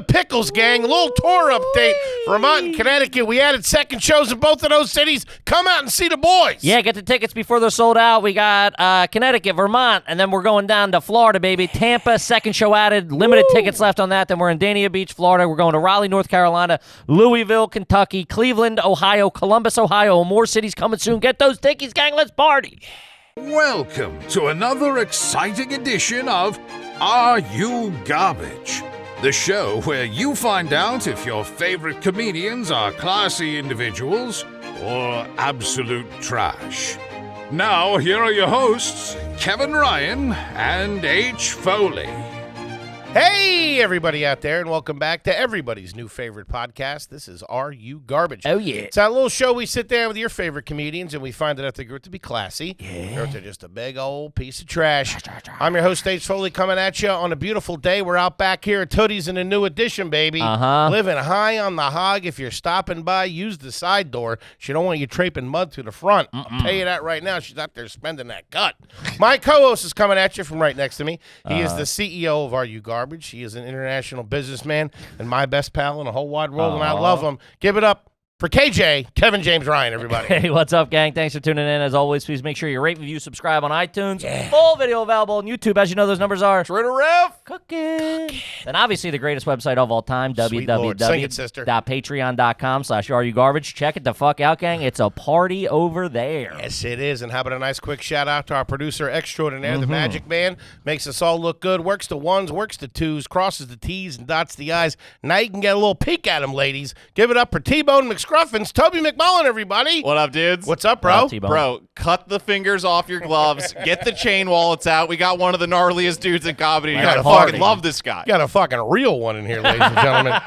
the pickles, gang. A little tour update. Vermont and Connecticut. We added second shows in both of those cities. Come out and see the boys. Yeah, get the tickets before they're sold out. We got Connecticut, Vermont, and then we're going down to Florida, baby. Tampa, second show added. Limited tickets left on that. Then we're in Dania Beach, Florida. We're going to Raleigh, North Carolina, Louisville, Kentucky, Cleveland, Ohio, Columbus, Ohio. More cities coming soon. Get those tickets, gang. Let's party. Welcome to another exciting edition of Are You Garbage? The show where you find out if your favorite comedians are classy individuals or absolute trash. Now, here are your hosts, Kevin Ryan and H. Foley. Hey, everybody out there, and welcome back to everybody's new favorite podcast. This is Are You Garbage? Oh, yeah. It's that little show we sit down with your favorite comedians, and we find out if they grew up to be classy, or if they're just a big old piece of trash. I'm your host, H. Foley, coming at you on a beautiful day. We're out back here at Tootie's in a new edition, baby. Living high on the hog. If you're stopping by, use the side door. She don't want you traipsing mud to the front. I'll tell you that right now. She's out there spending that gut. My co-host is coming at you from right next to me. He is the CEO of Are You Garbage? He is an international businessman and my best pal in the whole wide world, and I love him. Give it up for KJ, Kevin James Ryan, everybody. Hey, what's up, gang? Thanks for tuning in. As always, please make sure you rate, review, subscribe on iTunes. Full video available on YouTube. As you know, those numbers are Twitter Rev. cooking. And obviously, the greatest website of all time, Sweet Lord. Sing it, sister. www.patreon.com/areyouGarbage. Check it the fuck out, gang. It's a party over there. Yes, it is. And how about a nice quick shout out to our producer extraordinaire, the Magic Man. Makes us all look good. Works the ones, works the twos, crosses the T's, and dots the I's. Now you can get a little peek at him, ladies. Give it up for T-Bone McScruffins. Toby McMullen, everybody. What up, dudes? What's up, bro? Bro, cut the fingers off your gloves. Get the chain wallets out. We got one of the gnarliest dudes in comedy. You gotta fucking love this guy. Got a fucking real one in here, ladies and gentlemen.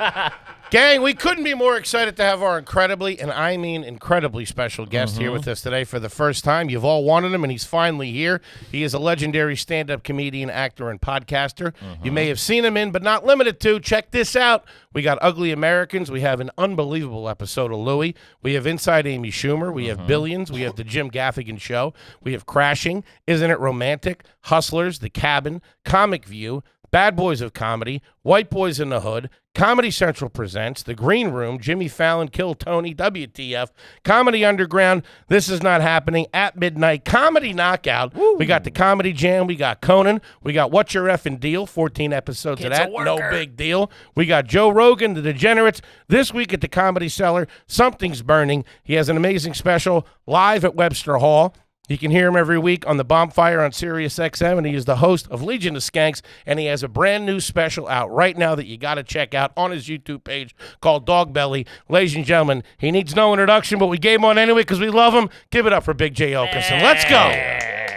Gang, we couldn't be more excited to have our incredibly, and I mean incredibly special guest here with us today for the first time. You've all wanted him, and he's finally here. He is a legendary stand-up comedian, actor, and podcaster. You may have seen him in, but not limited to. Check this out. We got Ugly Americans. We have an unbelievable episode of Louie. We have Inside Amy Schumer. We have Billions. We have the Jim Gaffigan Show. We have Crashing. Isn't It Romantic? Hustlers, The Cabin, Comic View, Bad Boys of Comedy, White Boys in the Hood, Comedy Central Presents, The Green Room, Jimmy Fallon, Kill Tony, WTF, Comedy Underground, This Is Not Happening, At Midnight, Comedy Knockout. Woo. We got the Comedy Jam. We got Conan. We got What's Your Effing Deal, 14 episodes of that. No big deal. We got Joe Rogan, The Degenerates. This week at the Comedy Cellar, Something's Burning. He has an amazing special live at Webster Hall. You can hear him every week on the Bonfire on Sirius XM, and he is the host of Legion of Skanks, and he has a brand new special out right now that you got to check out on his YouTube page called Dog Belly. Ladies and gentlemen, he needs no introduction, but we gave him on anyway because we love him. Give it up for Big J. Oakerson. Let's go.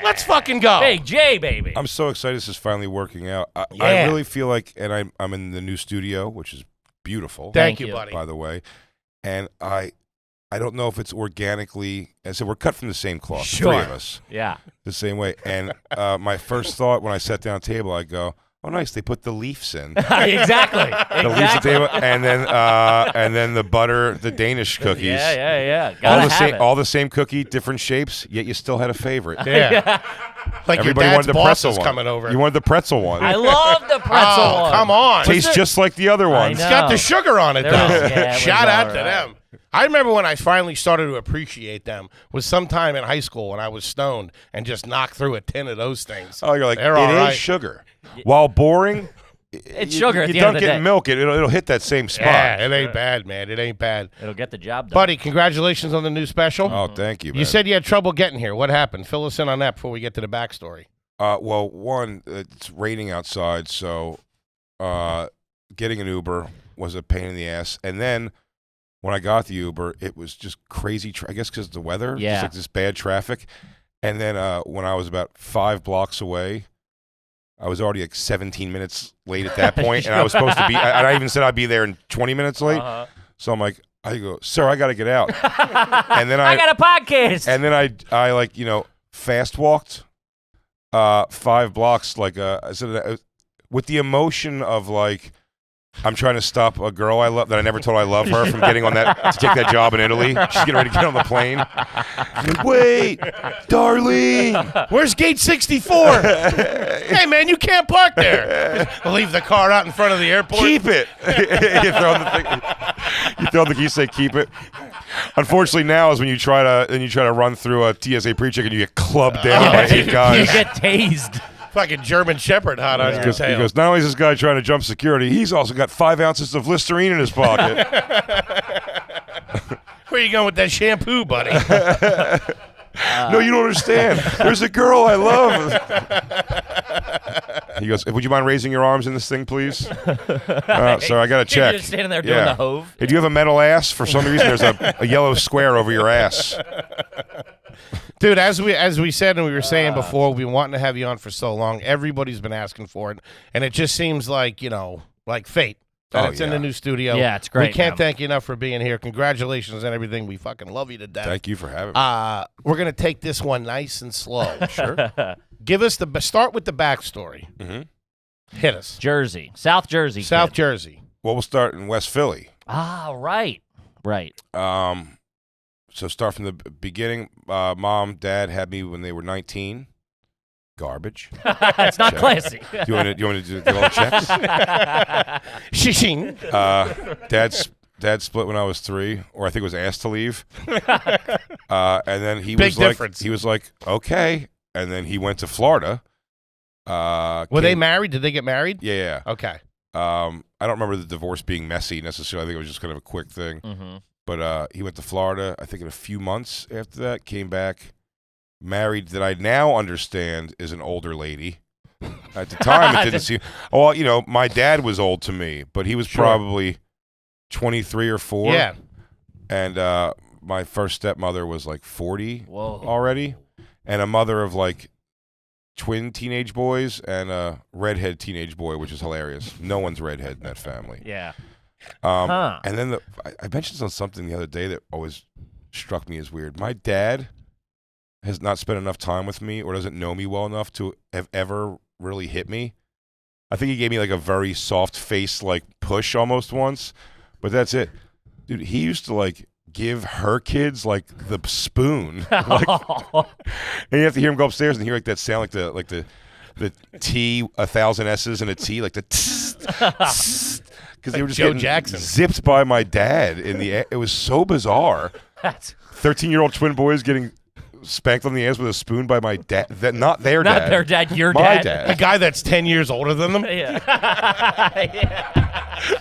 Let's fucking go. Big J, baby. I'm so excited this is finally working out. I really feel like, and I'm in the new studio, which is beautiful. Thank you, buddy. By the way. And I don't know if it's organically, and so we're cut from the same cloth, the three of us. Yeah. The same way. And my first thought when I sat down at the table, I go, oh, nice, they put the leaves in. Exactly. The leaves at the table, and then the butter, the Danish cookies. Yeah. All the same cookie, different shapes, yet you still had a favorite. Yeah. Like everybody your dad's wanted the boss pretzel is one. coming over. You wanted the pretzel one. I love the pretzel one. Come on. Tastes just like the other ones. It's got the sugar on it, though. Yeah, Shout out to them. I remember when I finally started to appreciate them was sometime in high school when I was stoned and just knocked through a tin of those things. Oh, you're like, They're it all is right. sugar. While boring, It's sugar at you the end of dunk the it day. in milk, it'll hit that same spot. Yeah, it ain't bad, man. It ain't bad. It'll get the job done. Buddy, congratulations on the new special. Oh, thank you, man. You said you had trouble getting here. What happened? Fill us in on that before we get to the backstory. Well, one, it's raining outside, so getting an Uber was a pain in the ass. And then when I got the Uber, it was just crazy. I guess because of the weather, just like this bad traffic. And then when I was about 5 blocks away, I was already like 17 minutes late at that point, and I was supposed to be. I even said I'd be there in 20 minutes late. So I'm like, I go, sir, I got to get out. And then I got a podcast. And then I like fast walked 5 blocks like I said with the emotion of like I'm trying to stop a girl I love that I never told I love her from getting on that to take that job in Italy. She's getting ready to get on the plane. I'm like, wait, darling. Where's gate 64? Hey, man, you can't park there. Just leave the car out in front of the airport. Keep it. You throw in the thing. You throw in the key, say keep it. Unfortunately, now is when you try to run through a TSA pre-check and you get clubbed down by 8 guys. You get tased. Fucking German Shepherd hot on your tail. He goes, not only is this guy trying to jump security, he's also got 5 ounces of Listerine in his pocket. Where you going with that shampoo, buddy? No, you don't understand. There's a girl I love. He goes, would you mind raising your arms in this thing, please? Sorry, I got to check. You're just standing there doing the hove. Hey, do you have a metal ass? For some reason, there's a yellow square over your ass. Dude, as we said and we were saying before, we've been wanting to have you on for so long. Everybody's been asking for it, and it just seems like, like fate. That it's in the new studio. Yeah, it's great. We can't thank you enough for being here. Congratulations on everything. We fucking love you to death. Thank you for having me. We're going to take this one nice and slow. Sure. Give us start with the backstory. Mm-hmm. Hit us. Jersey. South Jersey. South kid. Jersey. Well, we'll start in West Philly. Ah, right. Right. So start from the beginning. Mom, Dad had me when they were 19. Garbage. It's not classy. Do you want to do all the checks? Shishing. Dad split when I was 3, or I think it was asked to leave. And then he Big difference. He was like, okay. And then he went to Florida. Were they married? Did they get married? Yeah. Okay. I don't remember the divorce being messy necessarily. I think it was just kind of a quick thing. Mm-hmm. But he went to Florida, I think in a few months after that, came back, married that I now understand is an older lady. At the time, it didn't seem... Well, my dad was old to me, but he was probably 23 or 4. Yeah. And my first stepmother was like 40 Whoa. already, and a mother of like twin teenage boys and a redhead teenage boy, which is hilarious. No one's redhead in that family. Yeah. And then I mentioned on something the other day that always struck me as weird. My dad has not spent enough time with me or doesn't know me well enough to have ever really hit me. I think he gave me like a very soft face, like push almost once, but that's it. Dude, he used to like give her kids like the spoon. And you have to hear him go upstairs and hear like that sound, like the T, 1,000 S's and a T, like the tss, because they were just Joe getting Jackson. zipped by my dad in the. It was so bizarre. 13-year-old twin boys getting spanked on the ass with a spoon by my dad. Not their dad. Not their dad, your my dad. A guy that's 10 years older than them? Yeah.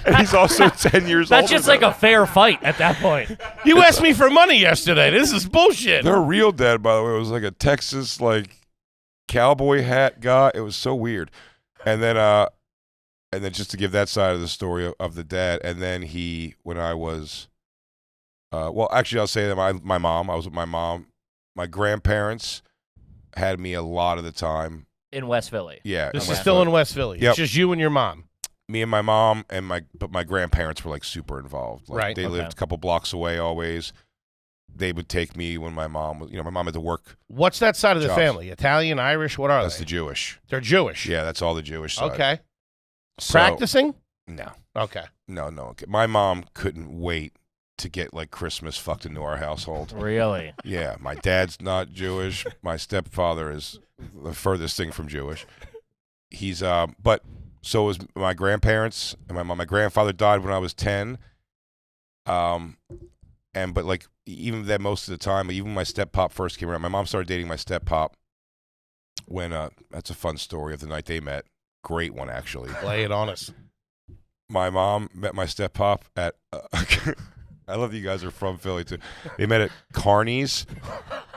And he's also 10 years older. That's just like a fair fight at that point. You asked me for money yesterday. This is bullshit. Their real dad, by the way, was like a Texas like cowboy hat guy. It was so weird. And then just to give that side of the story of the dad, and then when I was, well, actually, I'll say that my mom. I was with my mom. My grandparents had me a lot of the time. In West Philly. Yeah. This is still in West Philly. Yep. It's just you and your mom. Me and my mom but my grandparents were like super involved. Like, Right. They lived a couple blocks away always. They would take me when my mom was, my mom had to work. What's that side of the Jobs. family? Italian, Irish? What are That's they? the Jewish. They're Jewish. Yeah, that's all the Jewish side. Okay. So- Practicing? No. Okay. No. Okay. My mom couldn't wait to get like Christmas fucked into our household. Really? Yeah, my dad's not Jewish. My stepfather is the furthest thing from Jewish. He's but so was my grandparents and my mom. My grandfather died when I was 10. But like even then, most of the time, even when my step pop first came around, my mom started dating my step pop. When that's a fun story of the night they met. Great one actually. Lay it on us. My mom met my step pop at. I love that you guys are from Philly too. They met at Carney's.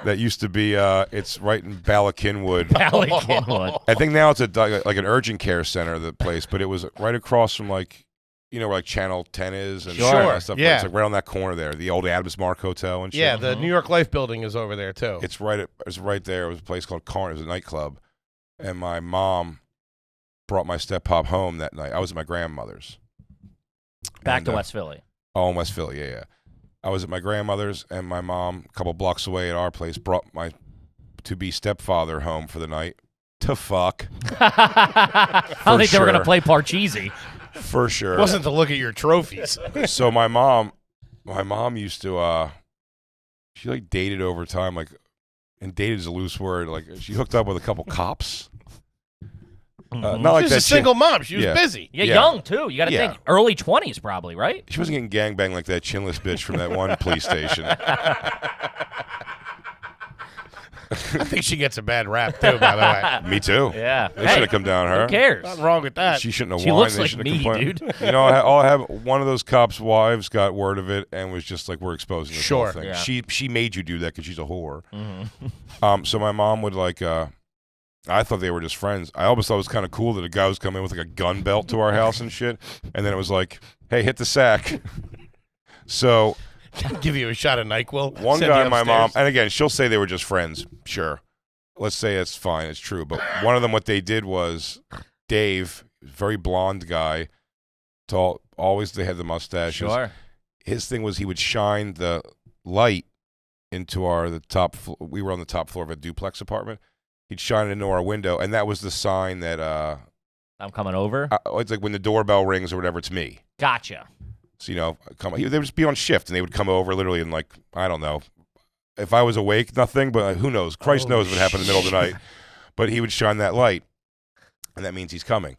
That used to be. It's right in Ballackinwood. Ballackinwood. I think now it's like an urgent care center. The place, but it was right across from like, where like Channel 10 is and all that stuff. Yeah. It's like right on that corner there, the old Adams Mark Hotel and shit. Yeah, the New York Life building is over there too. It's right there. It was a place called Carney's, it was a nightclub, and my mom brought my step pop home that night. I was at my grandmother's. Back to West Philly. Oh, in West Philly, yeah. I was at my grandmother's, and my mom, a couple blocks away at our place, brought my to-be stepfather home for the night to fuck. I don't think they were going to sure. play Parcheesi. For sure. It wasn't to look at your trophies. So my mom used to, she like dated over time, like, and dated is a loose word. Like she hooked up with a couple cops. Not like She was that a single mom. She was Yeah. busy. Yeah, Yeah. young too. You got to Yeah. think early 20s probably, right? She wasn't getting gangbanged like that chinless bitch from that one police station. I think she gets a bad rap, too, by the way. Me too. Yeah. They should have come down on her. Who cares? Nothing wrong with that. She shouldn't have She whined. looks They like shouldn't have me, complained. dude. You know, I'll have one of those cops' wives got word of it and was just like, "We're exposing this Sure. whole thing." Yeah. She made you do that because she's a whore. Mm-hmm. So my mom would like. I thought they were just friends. I always thought it was kind of cool that a guy was coming in with like a gun belt to our house and shit, and then it was like, "Hey, hit the sack." So Give you a shot of NyQuil. one send guy, you my mom, upstairs. and again, she'll say they were just friends. Sure. Let's say it's fine. It's true. But one of them, what they did was Dave, very blonde guy, tall, always they had the mustaches. Sure. His thing was he would shine the light into the top. We were on the top floor of a duplex apartment. He'd shine it into our window, and that was the sign that I'm coming over. it's like when the doorbell rings or whatever, it's me. Gotcha. So they would just be on shift, and they would come over literally in like I don't know. If I was awake, nothing, but who knows? Christ knows what happened in the middle of the night. But he would shine that light, and that means he's coming.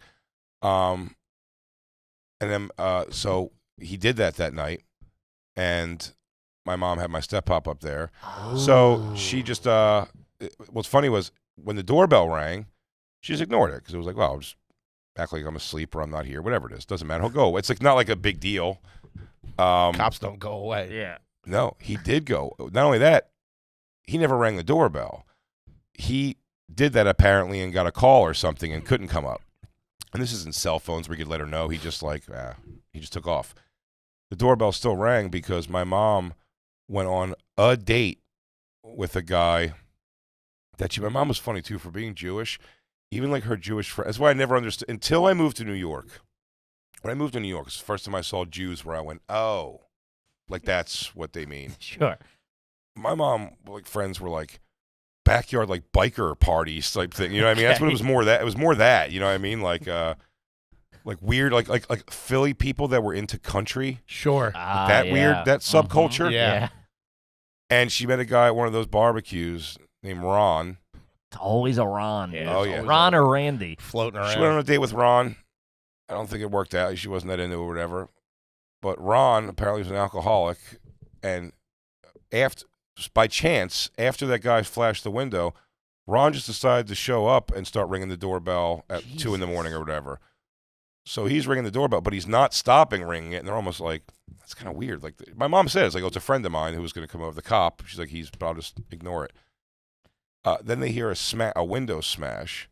And then, so he did that night, and my mom had my step-pop up there. So she just, what's funny was when the doorbell rang, she just ignored it because it was like, well, I'll just act like I'm asleep or I'm not here, whatever it is. Doesn't matter. He'll go. It's like not like a big deal. Cops don't go away. Yeah. No, he did go. Not only that, he never rang the doorbell. He did that apparently and got a call or something and couldn't come up. And this isn't cell phones where you could let her know. He just he just took off. The doorbell still rang because my mom went on a date with a guy my mom was funny too for being Jewish. Even like her Jewish friend. That's why I never understood until I moved to New York. When I moved to New York, it's the first time I saw Jews where I went, oh, like that's what they mean. Sure. My mom, like friends were like backyard, like biker parties type thing. You know what I mean? That's what it was more that. It was more that. You know what I mean? Like weird, like Philly people that were into country. Sure. That weird, that subculture. Yeah. And she met a guy at one of those barbecues named Ron. It's always a Ron. Yeah, Oh, it's yeah. always Ron or Randy. floating around. She went on a date with Ron. I don't think it worked out. She wasn't that into it or whatever. But Ron apparently was an alcoholic. And by chance, after that guy flashed the window, Ron just decided to show up and start ringing the doorbell at 2 in the morning or whatever. So he's ringing the doorbell, but he's not stopping ringing it. And they're almost like, that's kind of weird. Like my mom said, it's like, oh, it's a friend of mine who was going to come over, the cop. She's like, but I'll just ignore it. Then they hear a window smash.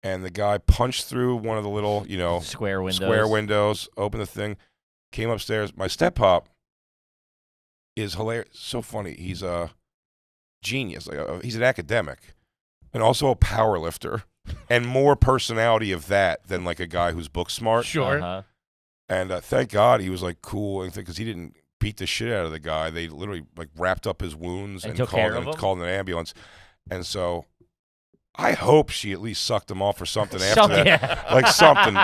And the guy punched through one of the little, Square windows. opened the thing, came upstairs. My step-pop is hilarious. So funny. He's a genius. He's an academic and also a power lifter and more personality of that than like a guy who's book smart. Sure. Uh-huh. And thank God he was like cool because he didn't beat the shit out of the guy. They literally like wrapped up his wounds and took care of him? called an ambulance. And so I hope she at least sucked him off or something after that. Yeah. Like something.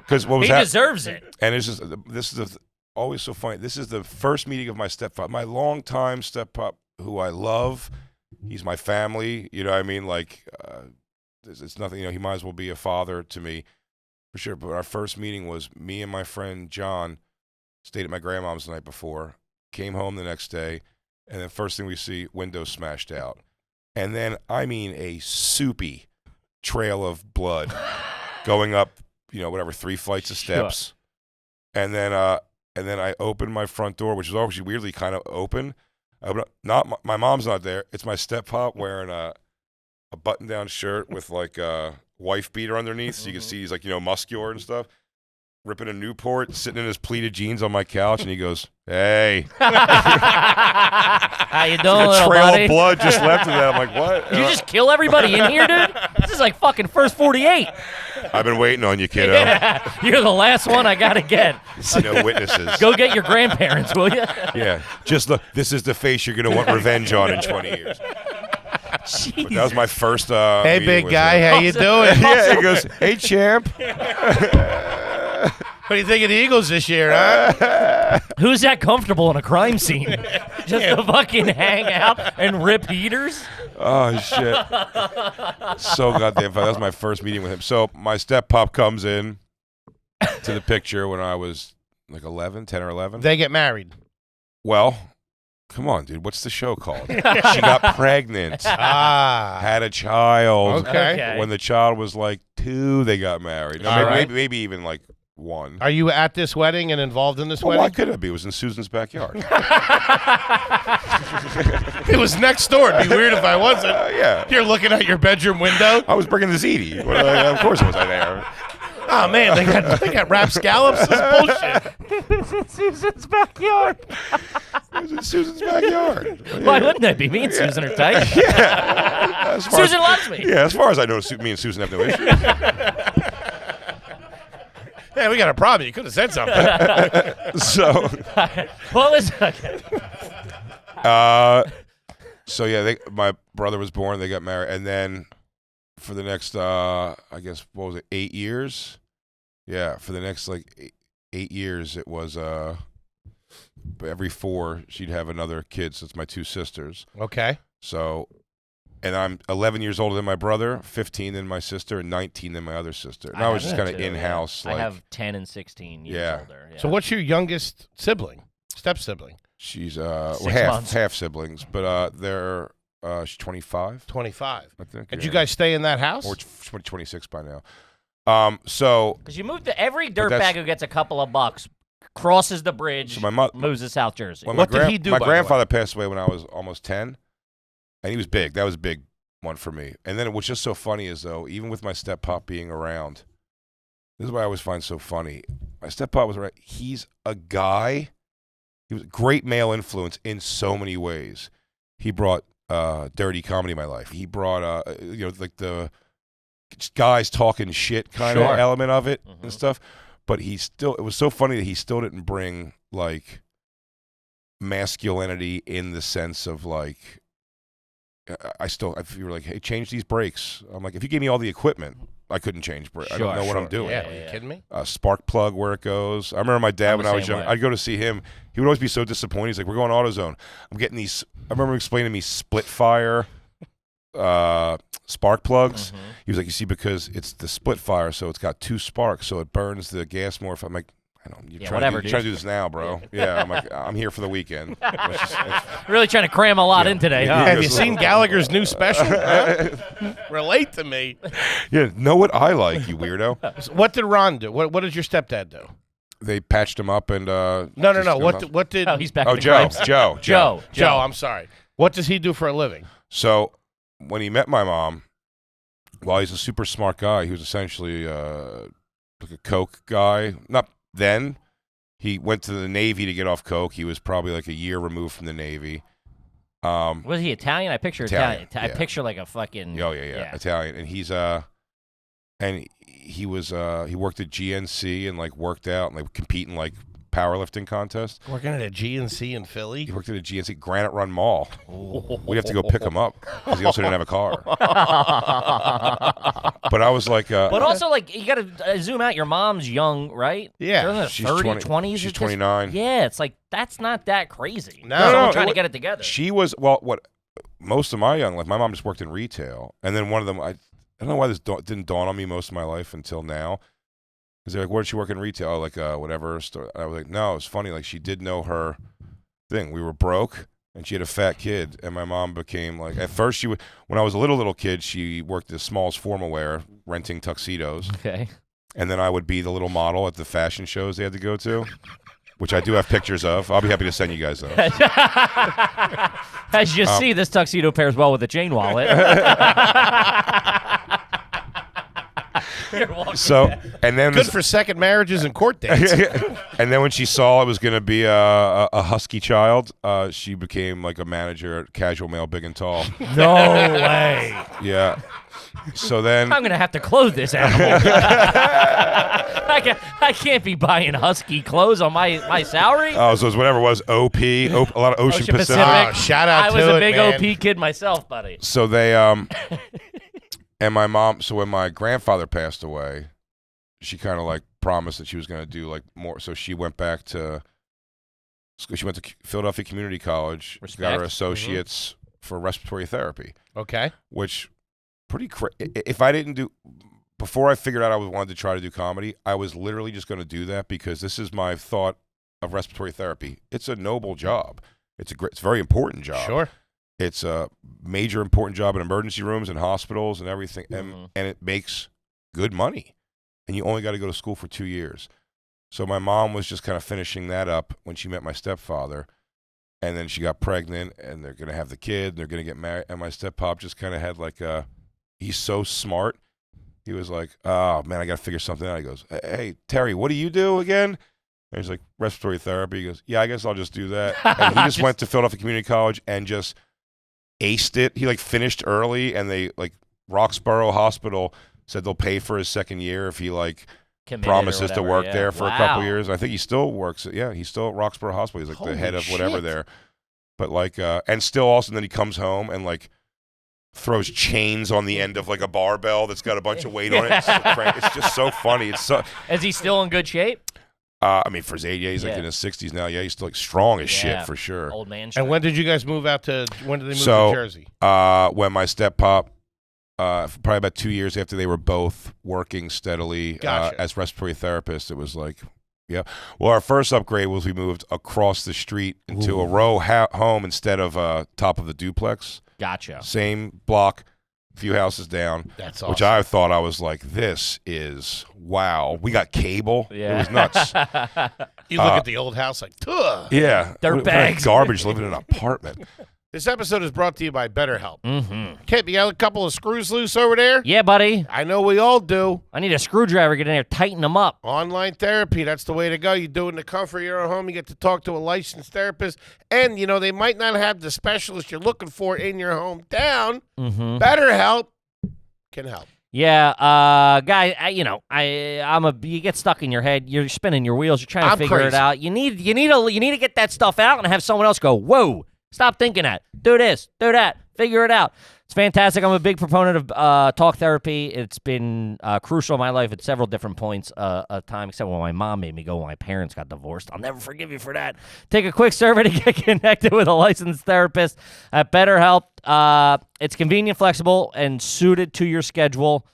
Because what was He that? deserves it. And it's just, this is always so funny. This is the first meeting of my stepfather, my longtime stepfather, who I love. He's my family. You know what I mean? Like, it's nothing, he might as well be a father to me for sure. But our first meeting was me and my friend John stayed at my grandmom's the night before, came home the next day, and then first thing we see, windows smashed out. And then, I mean, a soupy trail of blood going up, 3 flights of steps. Sure. And then I opened my front door, which is actually weirdly kind of open. My mom's not there. It's my step-pop wearing a button-down shirt with like a wife beater underneath, so you can see he's like muscular and stuff. Ripping a Newport, sitting in his pleated jeans on my couch, and he goes, "Hey." How you doing, A little trail buddy? of blood just left in that. I'm like, what? Did you just kill everybody in here, dude? This is like fucking first 48. I've been waiting on you, kiddo. Yeah, you're the last one I gotta get. No witnesses. Go get your grandparents, will you? Yeah, just look. This is the face you're gonna want revenge on in 20 years. But that was my first. Hey, meeting big with guy, him. how you doing? Yeah, he goes, "Hey, champ." do you think of the Eagles this year, huh? Who's that comfortable in a crime scene? Just to fucking hang out and rip heaters? Oh, shit. So goddamn funny. That was my first meeting with him. So my step-pop comes in to the picture when I was like 10 or 11. They get married. Well, come on, dude. What's the show called? She got pregnant. Had a child. Okay. When the child was like 2, they got married. No, maybe even like 1. Are you at this wedding and involved in this Well, wedding? why couldn't it be? It was in Susan's backyard. It was next door. It'd be weird if I wasn't. Yeah. You're looking at your bedroom window. I was bringing the ziti. Of course was I there. Oh, man, they got rapscallops. This is bullshit. It's in Susan's backyard. It was in Susan's backyard. Why wouldn't that be? Me and Susan are tight. Susan loves me. Yeah, as far as I know, me and Susan have no issues. Yeah, we got a problem. You could have said something. So, What was so yeah, my brother was born. They got married, and then for the next, I guess, what was it, 8 years? Yeah, for the next like 8 years, it was every 4 she'd have another kid. So it's my 2 sisters. Okay. So, and I'm 11 years older than my brother, 15 than my sister, and 19 than my other sister. And I was just kind of in-house. I have 10 and 16 years older. Yeah. So what's your youngest sibling? Step-sibling? She's 6 months. half siblings, but they're she's 25. 25. I think. Did you guys stay in that house? Or 26 by now. So Because you moved to every that's- dirtbag who gets a couple of bucks crosses the bridge, So my moves to South Jersey. when What did he do, My by the grandfather passed away when I was almost 10, and he was big. That was a big one for me. And then what's just so funny is, though, even with my step-pop being around, this is what I always find so funny. My step-pop was right. He's a guy. He was a great male influence in so many ways. He brought dirty comedy in my life. He brought, like the guys talking shit kind of element of it and stuff. But it was so funny that he still didn't bring, like, masculinity in the sense of, like, if you were like, hey, change these brakes. I'm like, if you gave me all the equipment, I couldn't change brakes. I don't know what I'm doing. Yeah, are you kidding me? Spark plug where it goes. I remember my dad when I was young. way. I'd go to see him. He would always be so disappointed. He's like, "We're going AutoZone. I'm getting these." I remember him explaining to me split fire spark plugs. He was like, "You see, because it's the split fire, so it's got 2 sparks, so it burns the gas more." I'm like, I don't. You're trying to do this now, bro. Yeah, I'm like, I'm here for the weekend. Really trying to cram a lot in today, huh? Have you seen Gallagher's new special? Huh? Relate to me. Yeah, know what I like, you weirdo. What did Ron do? What did your stepdad do? They patched him up and No. What did? Oh, he's back. Oh, in the Joe, crime. Joe. Joe, I'm sorry. What does he do for a living? So when he met my mom, while he's a super smart guy, he was essentially like a coke guy. Not then. He went to the Navy to get off coke. He was probably like a year removed from the Navy. Was he Italian? I picture Italian, I yeah. picture like a fucking. Oh yeah, Italian. And he's and he was he worked at GNC and like worked out and like compete in like powerlifting contests. Working at a GNC in Philly. He worked at a GNC Granite Run Mall. We'd have to go pick him up because he also didn't have a car. But I was like, But also, like, you got to zoom out. Your mom's young, right? Yeah. They're in their She's 30, 20 20s. she's 29. Yeah, it's like, that's not that crazy. No. Someone No, trying to no, get it together. She was, well, what most of my young life, my mom just worked in retail. And then one of them, I don't know why this didn't dawn on me most of my life until now. Because they're like, where did she work in retail? Oh, like whatever store. I was like, no, it's funny. Like, she did know her thing. We were broke, and she had a fat kid. And my mom became like, at first, when I was a little kid, she worked at Smalls Formal Wear, renting tuxedos. Okay. And then I would be the little model at the fashion shows they had to go to, which I do have pictures of. I'll be happy to send you guys those. As you see, this tuxedo pairs well with the chain wallet. So, and then Good for second marriages and court dates. and then when she saw it was going to be a husky child, she became like a manager at Casual Male Big and Tall. No way. Yeah. So then I'm going to have to clothe this animal. I can't be buying husky clothes on my salary. so it was whatever it was, OP, a lot of Ocean Pacific. Oh, shout out I to was a it, big man. OP kid myself, buddy. So they and my mom, so when my grandfather passed away, she kind of like promised that she was going to do like more. So she went back to school. She went to Philadelphia Community College, got her associates for respiratory therapy. Okay. Which pretty if I didn't do before I figured out I wanted to try to do comedy, I was literally just going to do that because this is my thought of respiratory therapy. It's a noble job. It's a very important job. Sure. It's a major important job in emergency rooms and hospitals and everything, and it makes good money. And you only got to go to school for 2 years. So my mom was just kind of finishing that up when she met my stepfather, and then she got pregnant, and they're going to have the kid, and they're going to get married, and my steppop just kind of had like he's so smart. He was like, oh, man, I got to figure something out. He goes, hey, Terry, what do you do again? And he's like, respiratory therapy. He goes, yeah, I guess I'll just do that. And he just went to Philadelphia Community College and just aced it. He like finished early, and they like Roxborough Hospital said they'll pay for his second year if he like promises to work there for a couple years. I think he still works. He's still at Roxborough Hospital. He's like Holy the head of shit. whatever there. But like, and still also, and then he comes home and like throws chains on the end of like a barbell that's got a bunch of weight on it. It's just so funny. It's so. Is he still in good shape? I mean, for his age, he's like in his 60s now. Yeah, he's still like strong as shit for sure. Old man. And when did you guys move out to? When did they move to Jersey? When my step pop, probably about 2 years after they were both working steadily as respiratory therapists, it was like, yeah. Well, our first upgrade was we moved across the street into a row home instead of top of the duplex. Gotcha. Same block. Few houses down. That's awesome. Which I thought I was like, this is wow. We got cable. Yeah. It was nuts. You look at the old house like, ugh. Yeah. Dirtbags. Garbage living in an apartment. This episode is brought to you by BetterHelp. Mm-hmm. Kip, you got a couple of screws loose over there? Yeah, buddy. I know we all do. I need a screwdriver. Get in there, tighten them up. Online therapy, that's the way to go. You do it in the comfort of your own home. You get to talk to a licensed therapist. And, you know, they might not have the specialist you're looking for in your hometown. Mm-hmm. BetterHelp can help. Yeah, guy. You get stuck in your head. You're spinning your wheels. You're trying to figure it out. You need to get that stuff out and have someone else go, whoa, stop thinking that. Do this, do that, figure it out. It's fantastic. I'm a big proponent of talk therapy. It's been crucial in my life at several different points of time, except when my mom made me go when my parents got divorced. I'll never forgive you for that. Take a quick survey to get connected with a licensed therapist at BetterHelp. It's convenient, flexible, and suited to your schedule.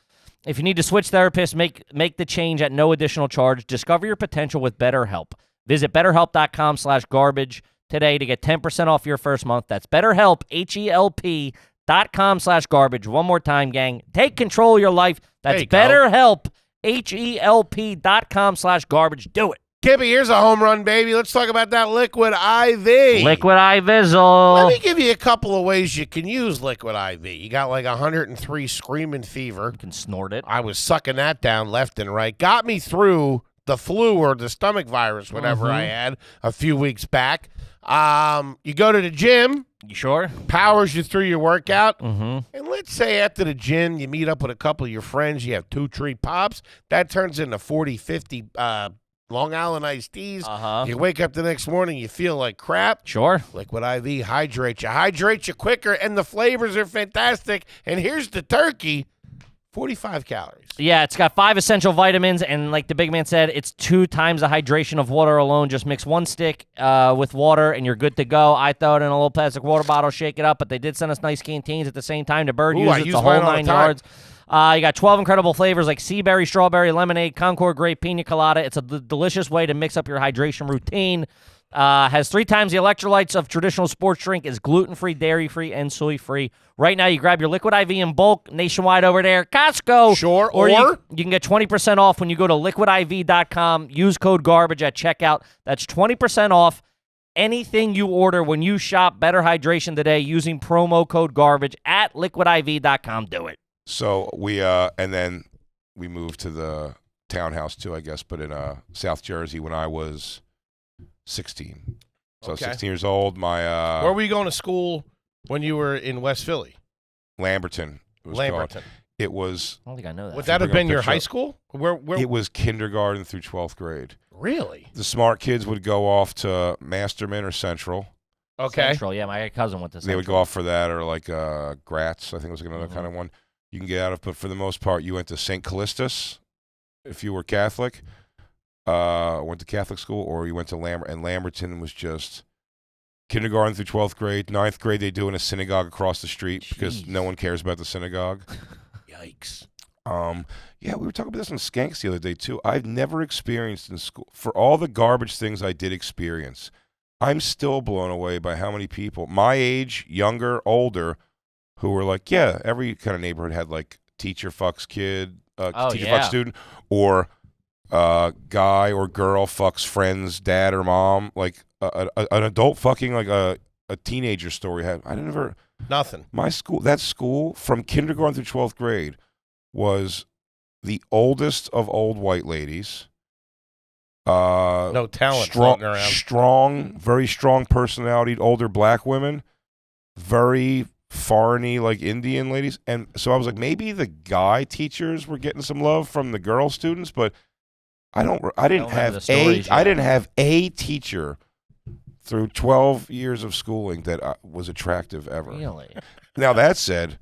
If you need to switch therapists, make the change at no additional charge. Discover your potential with BetterHelp. Visit BetterHelp.com/garbage today to get 10% off your first month. That's BetterHelp, HELP.com/garbage. One more time, gang. Take control of your life. That's BetterHelp, HELP.com/garbage. Do it. Kippy, here's a home run, baby. Let's talk about that Liquid IV. Liquid IV-Vizzle. Let me give you a couple of ways you can use Liquid IV. You got like 103 screaming fever. You can snort it. I was sucking that down left and right. Got me through the flu or the stomach virus, whatever I had a few weeks back. You go to the gym. You sure? Powers you through your workout. Mm-hmm. And let's say after the gym, you meet up with a couple of your friends. You have 2 treat pops. That turns into 40, 50 Long Island iced teas. You wake up the next morning, you feel like crap. Sure. Liquid IV hydrates you quicker, and the flavors are fantastic. And here's the turkey, 45 calories. Yeah, it's got 5 essential vitamins, and like the big man said, it's 2 times the hydration of water alone. Just mix 1 stick with water, and you're good to go. I throw it in a little plastic water bottle, shake it up, but they did send us nice canteens at the same time. The bird uses it, the whole 9 yards. You got 12 incredible flavors like sea berry, strawberry, lemonade, Concord grape, pina colada. It's a delicious way to mix up your hydration routine. Has 3 times the electrolytes of traditional sports drink, is gluten-free, dairy-free, and soy-free. Right now, you grab your Liquid IV in bulk nationwide over there, Costco. Sure, or you can get 20% off when you go to liquidiv.com. Use code GARBAGE at checkout. That's 20% off anything you order when you shop Better Hydration today using promo code GARBAGE at liquidiv.com. Do it. So we and then we moved to the townhouse too, I guess, but in South Jersey when I was 16. So I was 16 years old. My where were you going to school when you were in West Philly? Lamberton. Lamberton. It was. I don't think I know that. Would that have been your high school? Where? It was kindergarten through 12th grade. Really? The smart kids would go off to Masterman or Central. Okay. Central, yeah. My cousin went to Central. They would go off for that, or like Gratz, I think was another kind of one. You can get out of, but for the most part, you went to St. Callistus if you were Catholic, went to Catholic school, or you went to Lambert. And Lamberton was just kindergarten through 12th grade. 9th grade, they do in a synagogue across the street because no one cares about the synagogue. Yikes. Yeah, we were talking about this on Skanks the other day, too. I've never experienced in school, for all the garbage things I did experience, I'm still blown away by how many people, my age, younger, older, who were like, yeah, every kind of neighborhood had like teacher fucks kid, teacher fucks student, or guy or girl fucks friend's dad or mom. Like an adult fucking like a teenager story had. I never. Nothing. My school, that school from kindergarten through 12th grade was the oldest of old white ladies. No talent floating around. Strong, very strong personality, older black women, very foreigny, like Indian ladies. And so I was like, maybe the guy teachers were getting some love from the girl students, but I didn't have a teacher through 12 years of schooling that was attractive ever. Really? Now that said,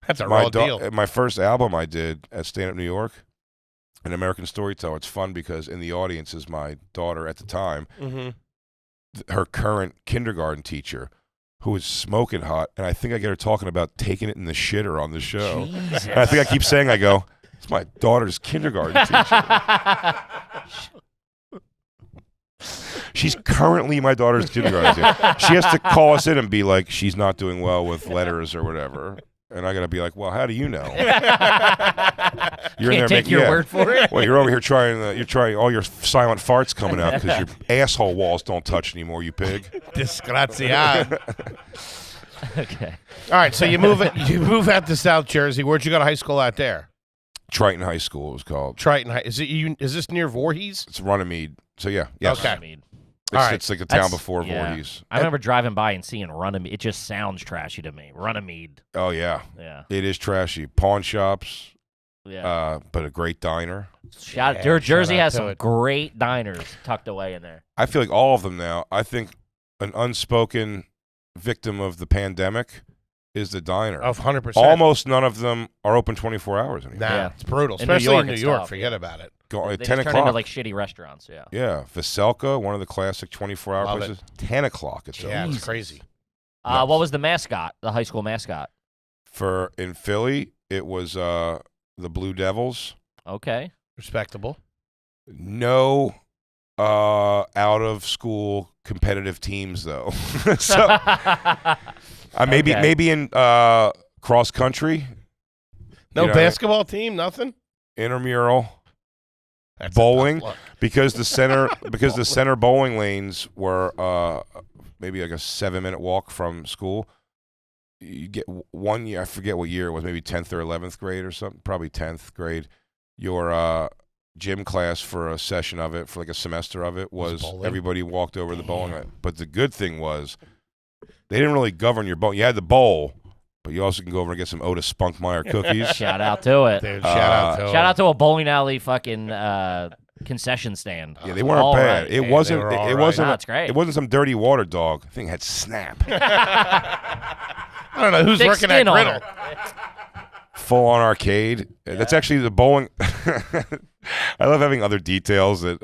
that's a raw deal. My first album I did at Stand Up New York, an American Storyteller. It's fun because in the audience is my daughter at the time, her current kindergarten teacher, who is smoking hot, and I think I get her talking about taking it in the shitter on the show. And I think I keep saying, I go, it's my daughter's kindergarten teacher. She's currently my daughter's kindergarten teacher. She has to call us in and be like, she's not doing well with letters or whatever. And I got to be like, well, how do you know? You're Can't take your word for it. Well, you're over here you're trying all your silent farts coming out because your asshole walls don't touch anymore, you pig. Disgraziad. Okay. All right, so you move out to South Jersey. Where'd you go to high school out there? Triton High School it was called. Triton High. Is this near Voorhees? It's Runnymede. So yeah. Yes. Okay. Runnymede. It's like a town before Voorhees. I remember driving by and seeing Runnymede. It just sounds trashy to me. Runnymede. Oh yeah. Yeah. It is trashy. Pawn shops. Yeah. But a great diner. Jersey has some great diners tucked away in there. I feel like all of them now. I think an unspoken victim of the pandemic is the diner. Of 100%. Almost none of them are open 24 hours anymore. Nah, Yeah. it's brutal. In New Especially York in New and York. stuff. Forget about it. Go They at just 10 turn o'clock. into like shitty restaurants. Yeah. Yeah. Veselka, one of the classic 24-hour Love places. 10 o'clock. It's Yeah, open. it's crazy. What was the mascot? The high school mascot? In Philly, it was the Blue Devils. Okay. Respectable. No out-of-school competitive teams, though. So maybe in cross country. No basketball team, nothing. Intramural. That's Bowling, because the center bowling lanes were maybe like a 7-minute walk from school. You get 1 year, I forget what year it was, maybe 10th or 11th grade or something, probably 10th grade. Your gym class for a session of it, for like a semester of it, was everybody walked over the bowling line. But the good thing was they didn't really govern your bowl. You had the bowl, but you also can go over and get some Otis Spunkmeyer cookies. Shout out to it. Dude, shout out to a bowling alley fucking concession stand. Yeah, they weren't All bad. right. It wasn't. It wasn't. No, it's great. It wasn't some dirty water dog. I think it had Snap. I don't know who's Thick working that skin on griddle. Full on arcade. Yeah. That's actually the bowling. I love having other details that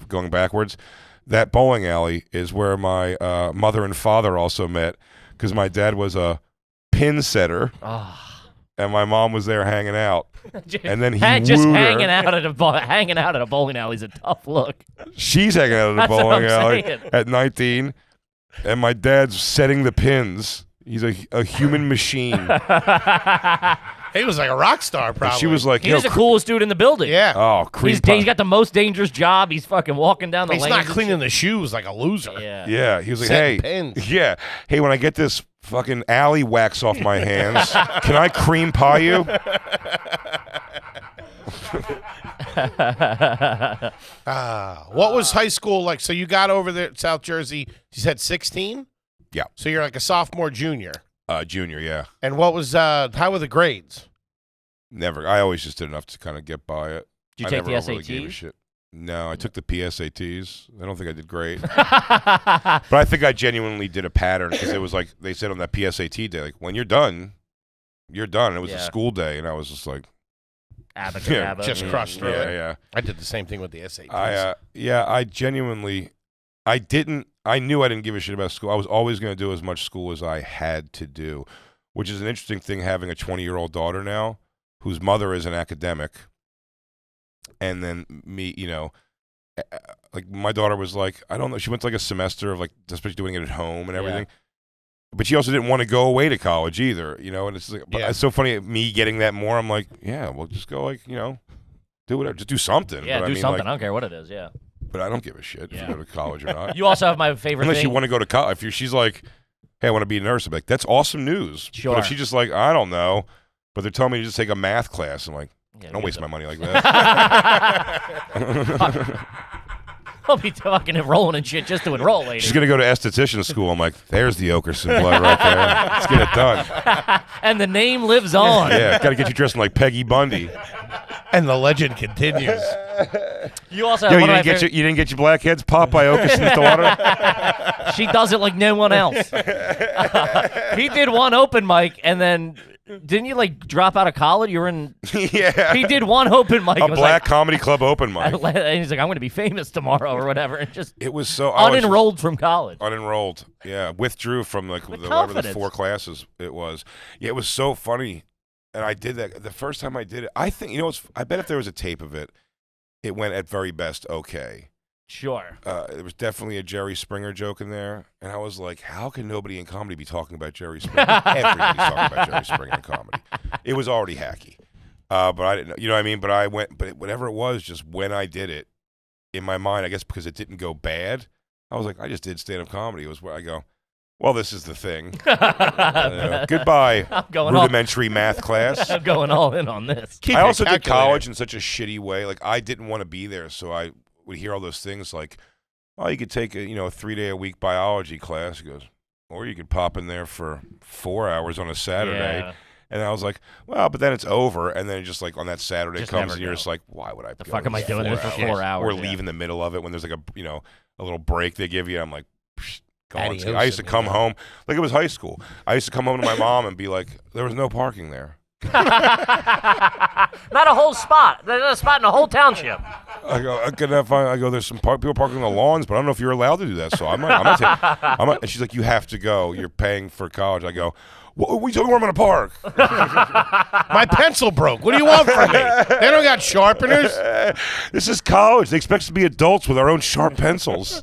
going backwards. That bowling alley is where my mother and father also met because my dad was a pin setter. And my mom was there hanging out, and then he just wooed hanging her. out at a bowling alley is a tough look. She's hanging out at a That's what bowling I'm alley saying. at 19, and my dad's setting the pins. He's a human machine. He was like a rock star, probably. And she was like, He's the coolest dude in the building. yeah. "Oh, He's got the most dangerous job. He's fucking walking down the He's lanes. not and cleaning shit. the shoes like a loser. Yeah. Yeah." He was like, Setting "Hey, pins. yeah, hey, when I get this fucking alley wax off my hands, can I cream pie you?" What was high school like? So you got over there, South Jersey. You said 16. Yeah. So you're like a sophomore, junior. Junior, yeah. And what was how were the grades? Never. I always just did enough to kind of get by it. Did you I take the never overly gave a SATs? shit. No, I took the PSATs. I don't think I did great. But I think I genuinely did a pattern because it was like they said on that PSAT day, like, when you're done, you're done. It was a Yeah. school day, and I was just like, Abacadabra. Just crushed through it. Yeah. I did the same thing with the SATs. I genuinely, I knew I didn't give a shit about school. I was always going to do as much school as I had to do, which is an interesting thing having a 20-year-old daughter now whose mother is an academic. And then me, like my daughter was like, I don't know, she went to like a semester of like, especially doing it at home and everything. But she also didn't want to go away to college either, and it's like, but it's so funny, me getting that more, I'm like, yeah, well, just go like, do whatever, just do something. Yeah, but do I mean, something. like, I don't care what it is, yeah. But I don't give a shit if you go to college or not. You also have my favorite Unless thing. you want to go to college. If she's like, hey, I want to be a nurse, I'm like, that's awesome news. Sure. But if she's just like, I don't know, but they're telling me to just take a math class, I'm like, don't waste my money like that. I'll be fucking enrolling and shit just to enroll, lady. She's going to go to esthetician school. I'm like, there's the Oakerson blood right there. Let's get it done. And the name lives on. Yeah, got to get you dressing like Peggy Bundy. And the legend continues. You also have you didn't get your blackheads popped by Oakerson's daughter? She does it like no one else. He did one open mic, and then didn't you like drop out of college? You were in. Yeah. He did one open mic. A black comedy club open mic. And he's like, I'm going to be famous tomorrow or whatever. And just it was so unenrolled from college. Unenrolled. Yeah, withdrew from like whatever the 4 classes it was. Yeah, it was so funny. And I did that the first time I did it. I think I bet if there was a tape of it, it went at very best okay. Sure. There was definitely a Jerry Springer joke in there, and I was like, how can nobody in comedy be talking about Jerry Springer? Everybody's talking about Jerry Springer in comedy. It was already hacky. But I didn't know, you know what I mean? But I went, whatever it was, just when I did it, in my mind, I guess because it didn't go bad, I was like, I just did stand-up comedy. It was where I go, well, this is the thing. Goodbye, rudimentary math class. I'm going all in on this. I also did college in such a shitty way. Like, I didn't want to be there, so I would hear all those things like, oh, you could take a 3-day-a-week biology class. He goes, or you could pop in there for 4 hours on a Saturday. Yeah. And I was like, well, but then it's over. And then just like on that Saturday Just comes and you're go. just like, why would I? The fuck am I doing this for 4 hours? Or leave in the middle of it when there's like a little break they give you. I'm like, I used to come home like it was high school. I used to come home to my mom and be like, there was no parking there. Not a whole spot. There's a spot in a whole township. I go, there's some people parking on the lawns, but I don't know if you're allowed to do that. So I'm not. And she's like, you have to go. You're paying for college. I go, well, we told me where I'm going to park. My pencil broke. What do you want from me? They don't got sharpeners. This is college. They expect us to be adults with our own sharp pencils.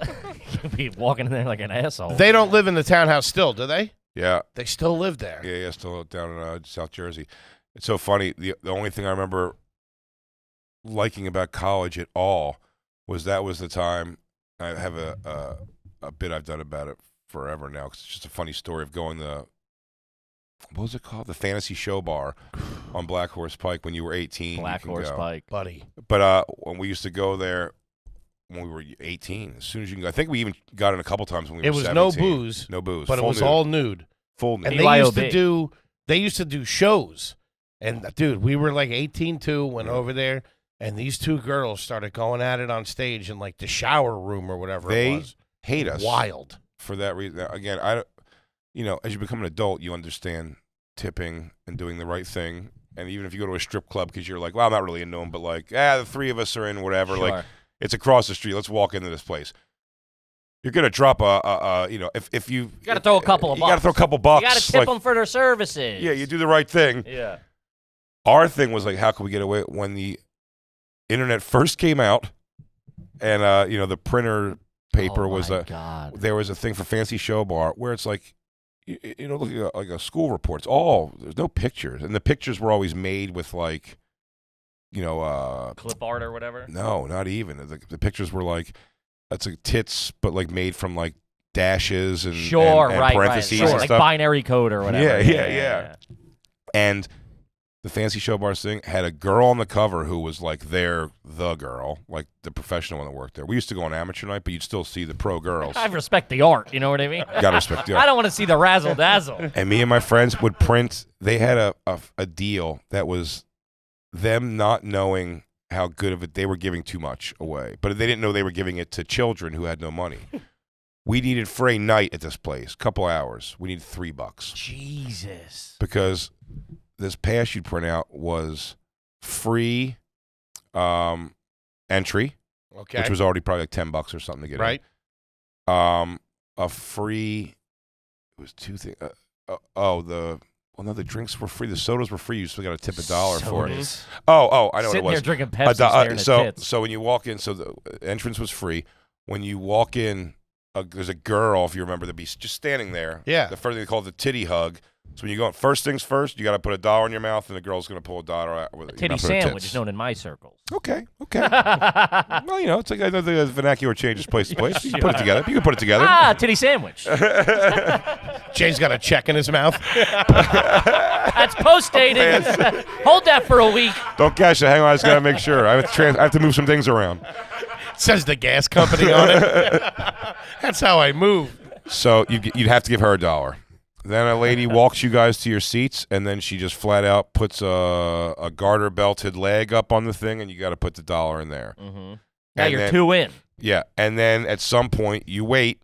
You'll be walking in there like an asshole. They don't live in the townhouse still, do they? Yeah. They still live there. Yeah, still down in South Jersey. It's so funny. The only thing I remember liking about college at all was that was the time. I have a bit I've done about it forever now. 'Cause it's just a funny story of going what was it called? The Fantasy Show Bar on Black Horse Pike when you were 18. Black Horse Pike. Buddy. But when we used to go there when we were 18, as soon as you can go. I think we even got in a couple times when we were 17. It was no booze. No booze. But it was all nude. Full nude. And they used to do shows. And, dude, we were like 18 too, went over there, and these 2 girls started going at it on stage in like the shower room or whatever it was. They hate us. Wild. For that reason. Again, as you become an adult, you understand tipping and doing the right thing. And even if you go to a strip club because you're like, well, I'm not really into them, but like, the 3 of us are in whatever. Sure. Like, it's across the street. Let's walk into this place. You're gonna drop if you got to throw a couple of bucks. You got to throw a couple bucks. You got to tip them for their services. Yeah, you do the right thing. Yeah. Our thing was like, how could we get away when the internet first came out, and the printer paper was there was a thing for Fancy Show Bar where it's like, look like a school report. There's no pictures, and the pictures were always made with like, clip art or whatever. No, not even. The pictures were like, that's like tits, but like made from like dashes and parentheses and like stuff. Binary code or whatever. Yeah. And the Fancy Show Bars thing had a girl on the cover who was like the girl, like the professional one that worked there. We used to go on amateur night, but you'd still see the pro girls. I respect the art, you know what I mean? Gotta respect the art. I don't want to see the razzle dazzle. And me and my friends would print. They had a deal that was them not knowing how good of it they were giving too much away, but they didn't know they were giving it to children who had no money. We needed for a night at this place, couple hours. We needed $3. Jesus. Because this pass you'd print out was free entry, Okay. which was already probably like $10 or something to get right. in. A free. It was two things. The drinks were free. The sodas were free. You still got to tip $1 for it. Sodas. Oh, I know Sitting what it there was. drinking Pepsi, staring at tits. So when you walk in, so the entrance was free. When you walk in, there's a girl, if you remember, that be just standing there. Yeah. The first thing they call the titty hug. So when you go, first things first, you got to put $1 in your mouth, and the girl's going to pull $1 out with A titty mouth for her sandwich tits. is known in my circles. Okay. Well, it's like I know the vernacular changes place to place. You can put it together. You can put it together. Titty sandwich. Jay's got a check in his mouth. That's post-dating. Hold that for a week. Don't cash it. Hang on. I just got to make sure. I have to move some things around. Says the gas company on it. That's how I move. So you'd have to give her $1. Then a lady walks you guys to your seats, and then she just flat out puts a garter belted leg up on the thing, and you got to put the $1 in there. Mm-hmm. Now And you're then- 2 in. Yeah, and then at some point you wait,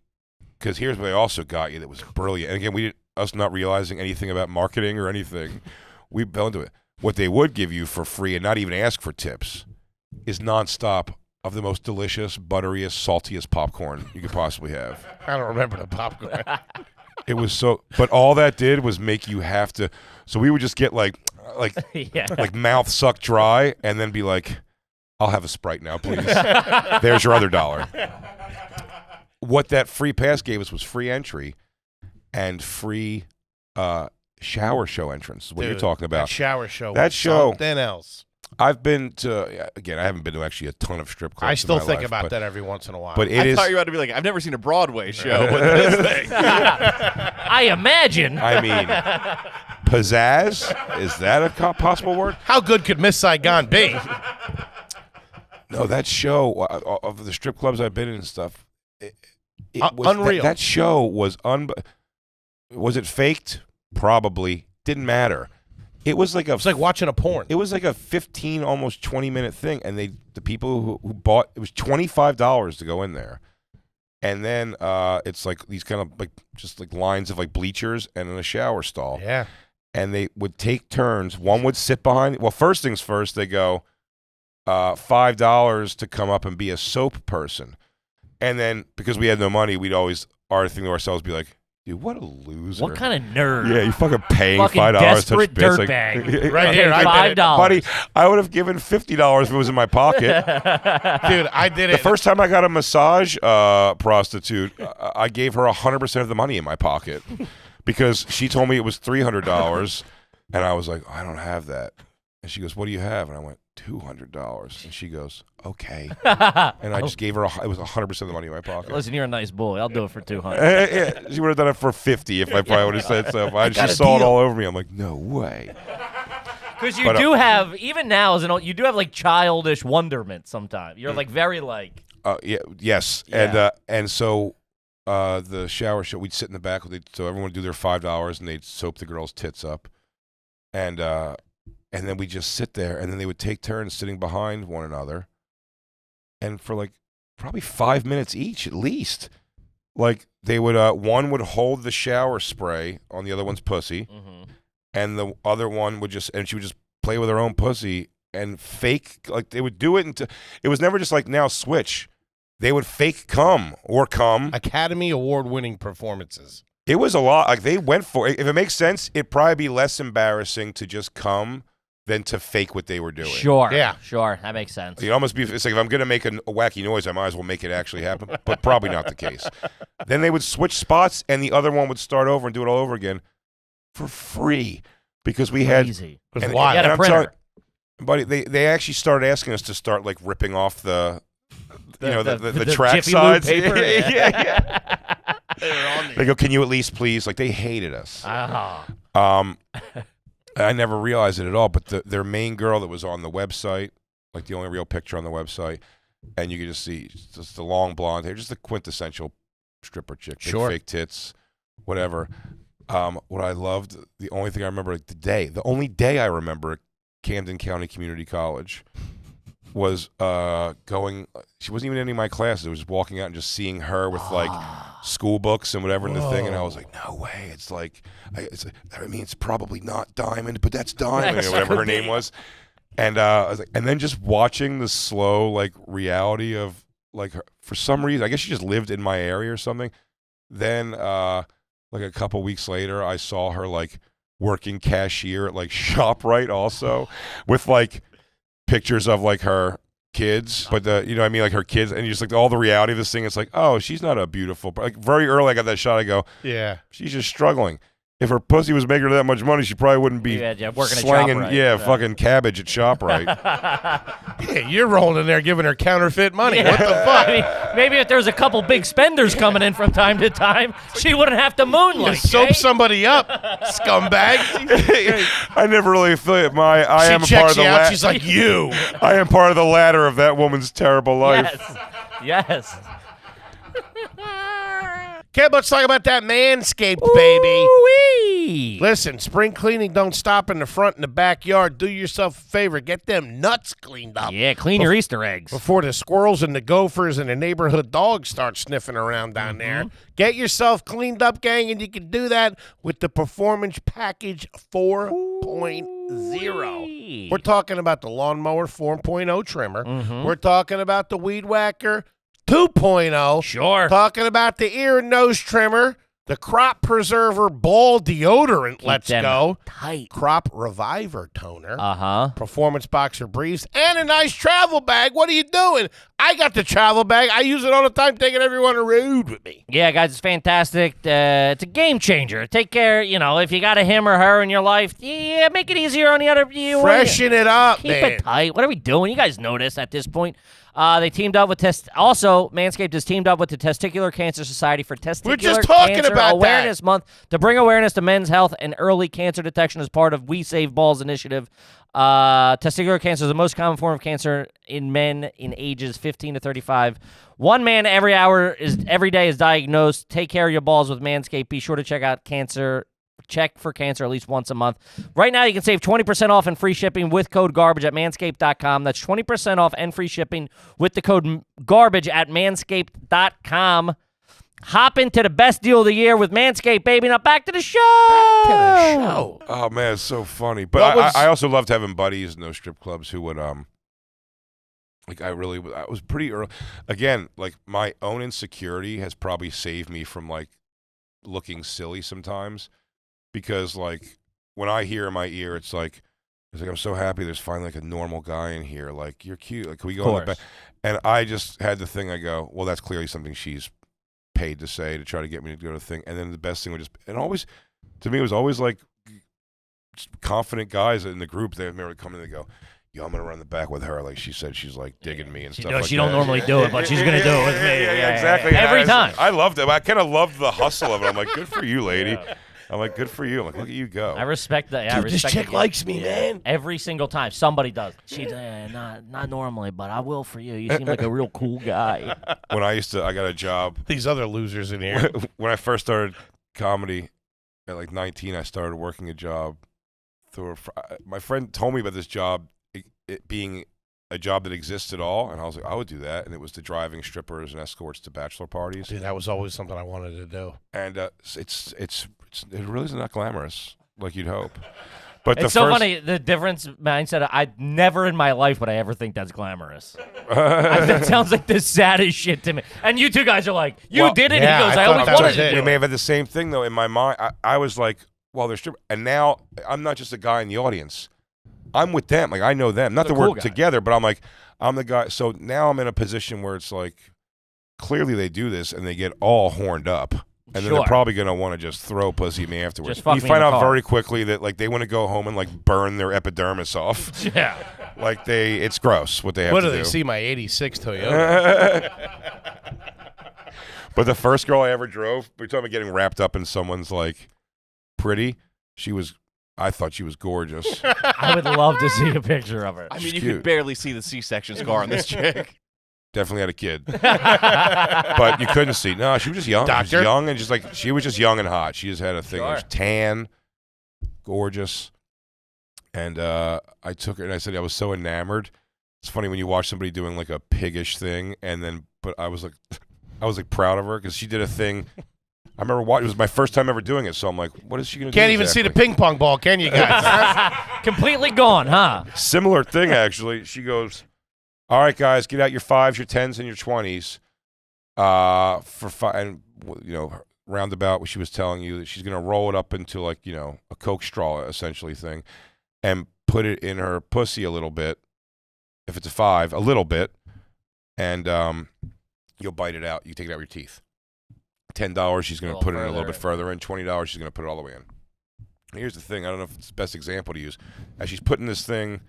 because here's what they also got you that was brilliant. And again, us not realizing anything about marketing or anything, we fell into it. What they would give you for free and not even ask for tips is nonstop of the most delicious, butteriest, saltiest popcorn you could possibly have. I don't remember the popcorn. It was but all that did was make you have to. So we would just get like Yeah. like mouth sucked dry, and then be like, "I'll have a Sprite now, please." There's your other $1. What that free pass gave us was free entry and free shower show entrance. What you're Dude, talking That about? shower show. That was show- Something else. I've been to again. I haven't been to actually a ton of strip clubs. I in still my think life, about but, that every once in a while. But it I is. thought you were about to be like, I've never seen a Broadway show with this thing. I imagine. I mean, pizzazz. Is that a possible word? how good could Miss Saigon be? No, that show of the strip clubs I've been in and stuff. It was Unreal. That show was Was it faked? Probably. Didn't matter. It was like It's like watching a porn. It was like a 15, almost 20-minute thing, and the people who bought it was $25 to go in there, and then it's like these kind of like just like lines of like bleachers and in a shower stall. Yeah. And they would take turns. One would sit behind. Well, first things first, they go $5 to come up and be a soap person, and then because we had no money, we'd always our thing to ourselves be like, dude, what a loser. What kind of nerd? Yeah, you fucking paying Fucking $5 desperate to touch bits, like- dirtbag. Right here, I did it. $5. Buddy, I would have given $50 if it was in my pocket. Dude, I did The it. first time I got a massage prostitute, I gave her 100% of the money in my pocket because she told me it was $300, and I was like, I don't have that. And she goes, what do you have? And I went, $200. And she goes, okay. And I just gave her, it was 100% of the money in my pocket. Listen, you're a nice boy. I'll do it for 200. Yeah, she would have done it for 50 if I probably would have said so. But got she a saw it deal. all over me. I'm like, no way. Because you But, do have, even now as an old, you do have like childish wonderment sometimes. You're like very like. Yes. Yeah. And so the shower show, we'd sit in the back. So everyone would do their $5, and they'd soap the girls' tits up. And then we'd just sit there, and then they would take turns sitting behind one another. And for like probably 5 minutes each at least. Like they would, one would hold the shower spray on the other one's pussy. Mm-hmm. And the other one would she would just play with her own pussy and fake, like they would do it it was never just like now switch. They would fake cum. Academy Award-winning performances. It was a lot. Like they went for it. If it makes sense, it'd probably be less embarrassing to just cum than to fake what they were doing. Sure. Yeah. Sure. That makes sense. It almost be. It's like if I'm gonna make a wacky noise, I might as well make it actually happen. But probably not the case. Then they would switch spots, and the other one would start over and do it all over again for free because we had. Easy. It was And, wild. You had a I'm printer. telling- buddy, they actually started asking us to start like ripping off the track Jiffy Lube sides. paper? yeah. They go, can you at least please? Like they hated us. Oh. I never realized it at all, but their main girl that was on the website, like the only real picture on the website, and you could just see just the long blonde hair, just the quintessential stripper chick, big Sure. fake tits, whatever. What I loved, the only thing I remember, like the only day I remember at Camden County Community College was going. She wasn't even in any of my classes. I was just walking out and just seeing her with like school books and whatever in the thing, and I was like, no way. It's like, it's probably not Diamond, but that's Diamond, Yes, or whatever her could name be. was. And I was like, and then just watching the slow like reality of like her, for some reason, I guess she just lived in my area or something. Then like a couple weeks later, I saw her like working cashier at like ShopRite also, with like pictures of like her kids, but you know what I mean, like her kids, and just like all the reality of this thing. It's like, oh, she's not a beautiful. Like very early, I got that shot. I go, Yeah. she's just struggling. If her pussy was making her that much money, she probably wouldn't be working slanging, at ShopRite. fucking cabbage at ShopRite. Yeah, you're rolling in there giving her counterfeit money. What the fuck? Maybe if there's a couple big spenders coming in from time to time, she wouldn't have to You moonlight. soap Jay. somebody up, scumbag. I never really feel it. I am a She part checks of the you out. She's like, you. I am part of the ladder of that woman's terrible life. Yes. Kev, let's talk about that Manscaped, baby. Ooh-wee. Listen, spring cleaning don't stop in the front and the backyard. Do yourself a favor. Get them nuts cleaned up. Yeah, clean your Easter eggs. Before the squirrels and the gophers and the neighborhood dogs start sniffing around down there. Get yourself cleaned up, gang, and you can do that with the Performance Package 4.0. We're talking about the Lawnmower 4.0 trimmer. We're talking about the Weed Whacker 2.0. Sure. Talking about the ear and nose trimmer, the Crop Preserver Ball Deodorant. Let's them go. tight. Crop Reviver Toner. Uh-huh. Performance Boxer Briefs, and a nice travel bag. What are you doing? I got the travel bag. I use it all the time, taking everyone on the road with me. Yeah, guys, it's fantastic. It's a game changer. Take care, if you got a him or her in your life, yeah, make it easier on the other. Freshen it up, Keep man. it tight. What are we doing? You guys know this at this point. They teamed up with Also, Manscaped has teamed up with the Testicular Cancer Society for Testicular We're just talking Cancer about Awareness Month to bring awareness to men's health and early cancer detection as part of We Save Balls initiative. Testicular cancer is the most common form of cancer in men in ages 15 to 35. One man every day is diagnosed. Take care of your balls with Manscaped. Be sure to check for cancer at least once a month. Right now, you can save 20% off and free shipping with code GARBAGE at manscaped.com. That's 20% off and free shipping with the code GARBAGE at manscaped.com. Hop into the best deal of the year with Manscaped, baby. Now back to the show. Oh man, it's so funny. But I also loved having buddies in those strip clubs who would I was pretty early. Again, like my own insecurity has probably saved me from like looking silly sometimes, because like when I hear in my ear, it's like I'm so happy there's finally like a normal guy in here. Like, you're cute. Like, can we go in the back? And I just had the thing. I go, well, that's clearly something she's paid to say to try to get me to go to the thing. And then the best thing would always, to me, it was always like confident guys in the group. They remember coming and they go, yo, I'm gonna run the back with her. Like she said, she's like digging me and stuff like that. She don't normally do it, but she's gonna do it with me. Yeah, exactly. Every time. I loved it. I kind of loved the hustle of it. I'm like, good for you, lady. I'm like, good for you. I'm like, look at you go. I respect that. Yeah, Dude, this chick likes me, man. Every single time somebody does. She's not normally, but I will for you. You seem like a real cool guy. When I got a job. These other losers in here. When I first started comedy at like 19, I started working a job. My friend told me about this job, it being a job that exists at all, and I was like, I would do that. And it was the driving strippers and escorts to bachelor parties. Dude, that was always something I wanted to do. And it really is not glamorous like you'd hope. But it's so funny, the difference mindset. I never in my life would I ever think that's glamorous. That sounds like the saddest shit to me. And you two guys are like, you did it. Yeah, he goes, I I always thought wanted to do We it. may have had the same thing though in my mind. I was like, well, they're strippers, and now I'm not just a guy in the audience. I'm with them. Like, I know them. Not that we're together, but I'm like, I'm the guy. So now I'm in a position where it's like, clearly they do this and they get all horned up. And then they're probably going to want to just throw pussy at me afterwards. You find out very quickly that like they want to go home and like burn their epidermis off. Yeah. Like it's gross what they have to do. What do they see? My 86 Toyota. But the first girl I ever drove, we're talking about getting wrapped up in someone's like pretty. I thought she was gorgeous. I would love to see a picture of her. I mean, you cute. could barely see the C-section scar on this chick. Definitely had a kid. But you couldn't see. No, she was just young. Doctor? She was young and she was just young and hot. She just had a thing. It was Sure. tan, gorgeous. And I took her and I said I was so enamored. It's funny when you watch somebody doing like a piggish thing but I was like proud of her because she did a thing I remember it was my first time ever doing it, so I'm like, what is she going to do? Can't even see the ping pong ball, can you guys? Completely gone, huh? Similar thing, actually. She goes, all right, guys, get out your 5s, your 10s, and your 20s. For 5, and, roundabout what she was telling you, that she's going to roll it up into, like, a Coke straw, essentially, thing, and put it in her pussy a little bit. If it's a 5, a little bit, and you'll bite it out. You take it out with your teeth. $10, she's going to put it in a little bit further in. $20, she's going to put it all the way in. And here's the thing. I don't know if it's the best example to use. As she's putting this thing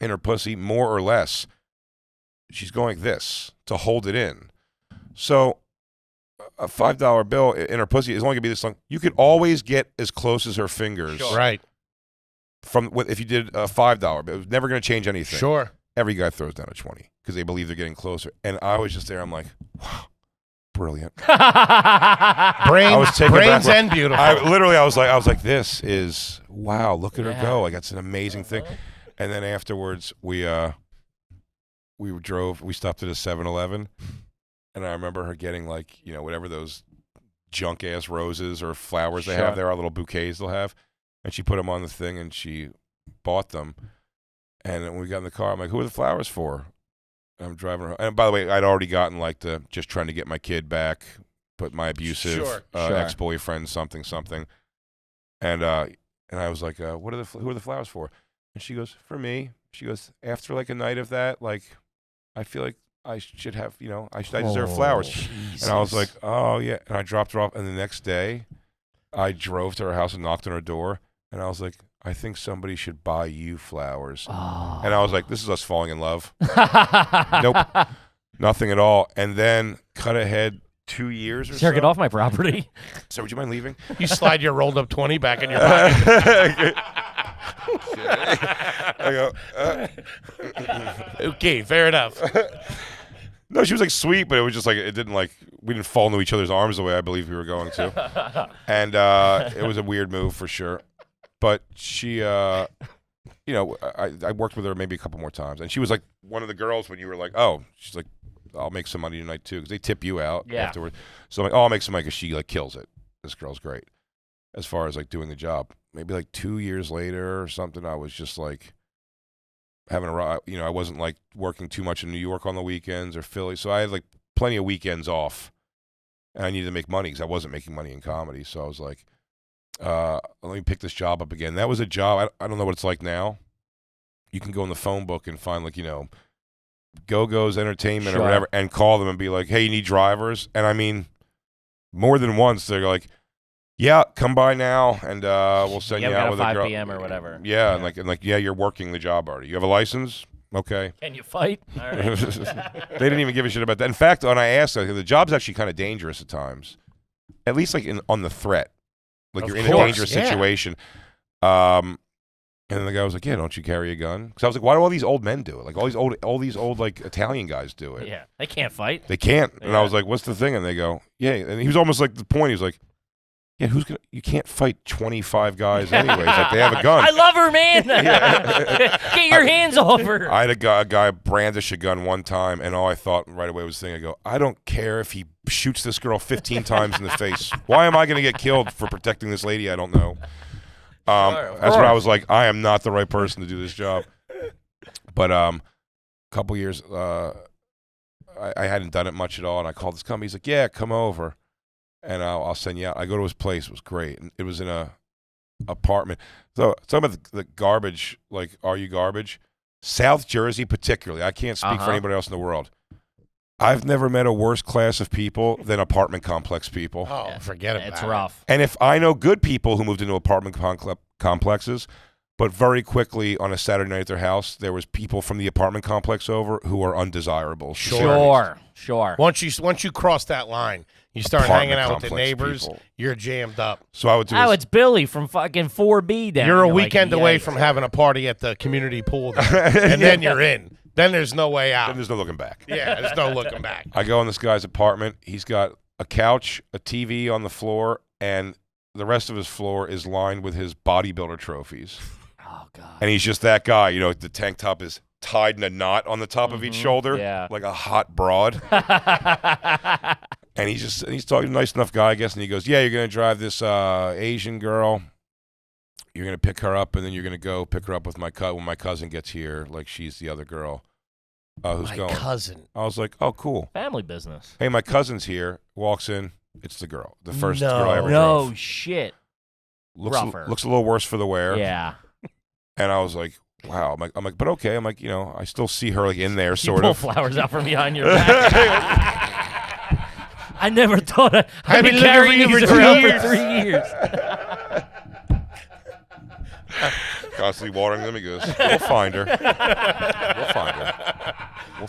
in her pussy, more or less, she's going like this to hold it in. So a $5 bill in her pussy is only going to be this long. You could always get as close as her fingers. Sure. Right. From if you did a $5 bill, it was never going to change anything. Sure. Every guy throws down a 20 because they believe they're getting closer. And I was just there. I'm like, wow, brilliant. Brains and beautiful. I was like, this is wow. Look at her go. Like, that's an amazing thing. And then afterwards, we stopped at a 7-Eleven, and I remember her getting, like, whatever those junk ass roses or flowers they have there, our little bouquets they'll have, and she put them on the thing and she bought them. And when we got in the car, I'm like, who are the flowers for? And I'm driving her. And by the way, I'd already gotten, like, just trying to get my kid back, but my abusive ex-boyfriend, something. And I was like, who are the flowers for? And she goes, for me. She goes, after, like, a night of that, like, I feel like I should have, I deserve flowers. Jesus. And I was like, oh, yeah. And I dropped her off. And the next day, I drove to her house and knocked on her door. And I was like, I think somebody should buy you flowers. Oh. And I was like, this is us falling in love. Nope. Nothing at all. And then cut ahead 2 years or so. Get off my property. So would you mind leaving? You slide your rolled up 20 back in your pocket. I go, okay, fair enough. No, she was, like, sweet, but it was just like, it didn't, like, we didn't fall into each other's arms the way I believe we were going to. And it was a weird move for sure. But she, I worked with her maybe a couple more times. And she was, like, one of the girls when you were like, oh, she's like, I'll make some money tonight, too. Because they tip you out afterwards. So I'm like, oh, I'll make some money because she, like, kills it. This girl's great as far as, like, doing the job. Maybe, like, 2 years later or something, I was just, like, having I wasn't, like, working too much in New York on the weekends or Philly. So I had, like, plenty of weekends off. And I needed to make money because I wasn't making money in comedy. So I was like, let me pick this job up again. That was a job. I don't know what it's like now. You can go in the phone book and find, like, Go-Go's Entertainment or whatever, and call them and be like, hey, you need drivers? And I mean, more than once, they're like, yeah, come by now, and we'll send you out with a girl. 5 p.m. or whatever. Yeah, and you're working the job already. You have a license? Okay. Can you fight? All right. They didn't even give a shit about that. In fact, when I asked, the job's actually kind of dangerous at times. At least, like, on the threat. Like, you're in a dangerous situation. And then the guy was like, yeah, don't you carry a gun? Because I was like, why do all these old men do it? Like, all these old like, Italian guys do it. Yeah, they can't fight. They can't. Yeah. And I was like, what's the thing? And they go, yeah. And he was almost like the point. He was like, yeah, you can't fight 25 guys anyways. Like, they have a gun. I love her, man. Get your hands off her. I had a guy brandish a gun one time, and all I thought right away was I go, I don't care if he shoots this girl 15 times in the face. Why am I going to get killed for protecting this lady I don't know? That's what I was like, I am not the right person to do this job. But a couple years, I hadn't done it much at all, and I called this company. He's like, yeah, come over. And I'll send you out. I go to his place. It was great. And it was in a apartment. So talking about the garbage, like, are you garbage? South Jersey particularly. I can't speak for anybody else in the world. I've never met a worse class of people than apartment complex people. Oh, forget about it. It's rough. And if I know good people who moved into apartment complexes, but very quickly on a Saturday night at their house, there was people from the apartment complex over who are undesirable. Sure. Once you cross that line, you start hanging out with the neighbors, people. You're jammed up. So I would do it's Billy from fucking 4B down. You're a weekend away from having a party at the community pool, and then you're in. Then there's no way out. Then there's no looking back. Yeah, there's no looking back. I go in this guy's apartment. He's got a couch, a TV on the floor, and the rest of his floor is lined with his bodybuilder trophies. Oh, God. And he's just that guy. The tank top is tied in a knot on the top of each shoulder, like a hot broad. And he's talking nice enough guy, I guess, and he goes, yeah, you're going to drive this Asian girl. You're going to pick her up, and then you're going to go pick her up with when my cousin gets here, like she's the other girl who's My going. cousin. I was like, oh, cool. Family business. Hey, my cousin's here. Walks in. It's the girl. The first No. girl I ever No drove. shit. Looks Rougher. a little worse for the wear. Yeah. And I was like, wow. I'm like, but okay. I'm like, I still see her like in there, You sort pull of. flowers out from behind your back. I never thought I've been been carrying looking for these you for around 2 for 3 years. Constantly watering them. He goes, we'll find her. We'll find her.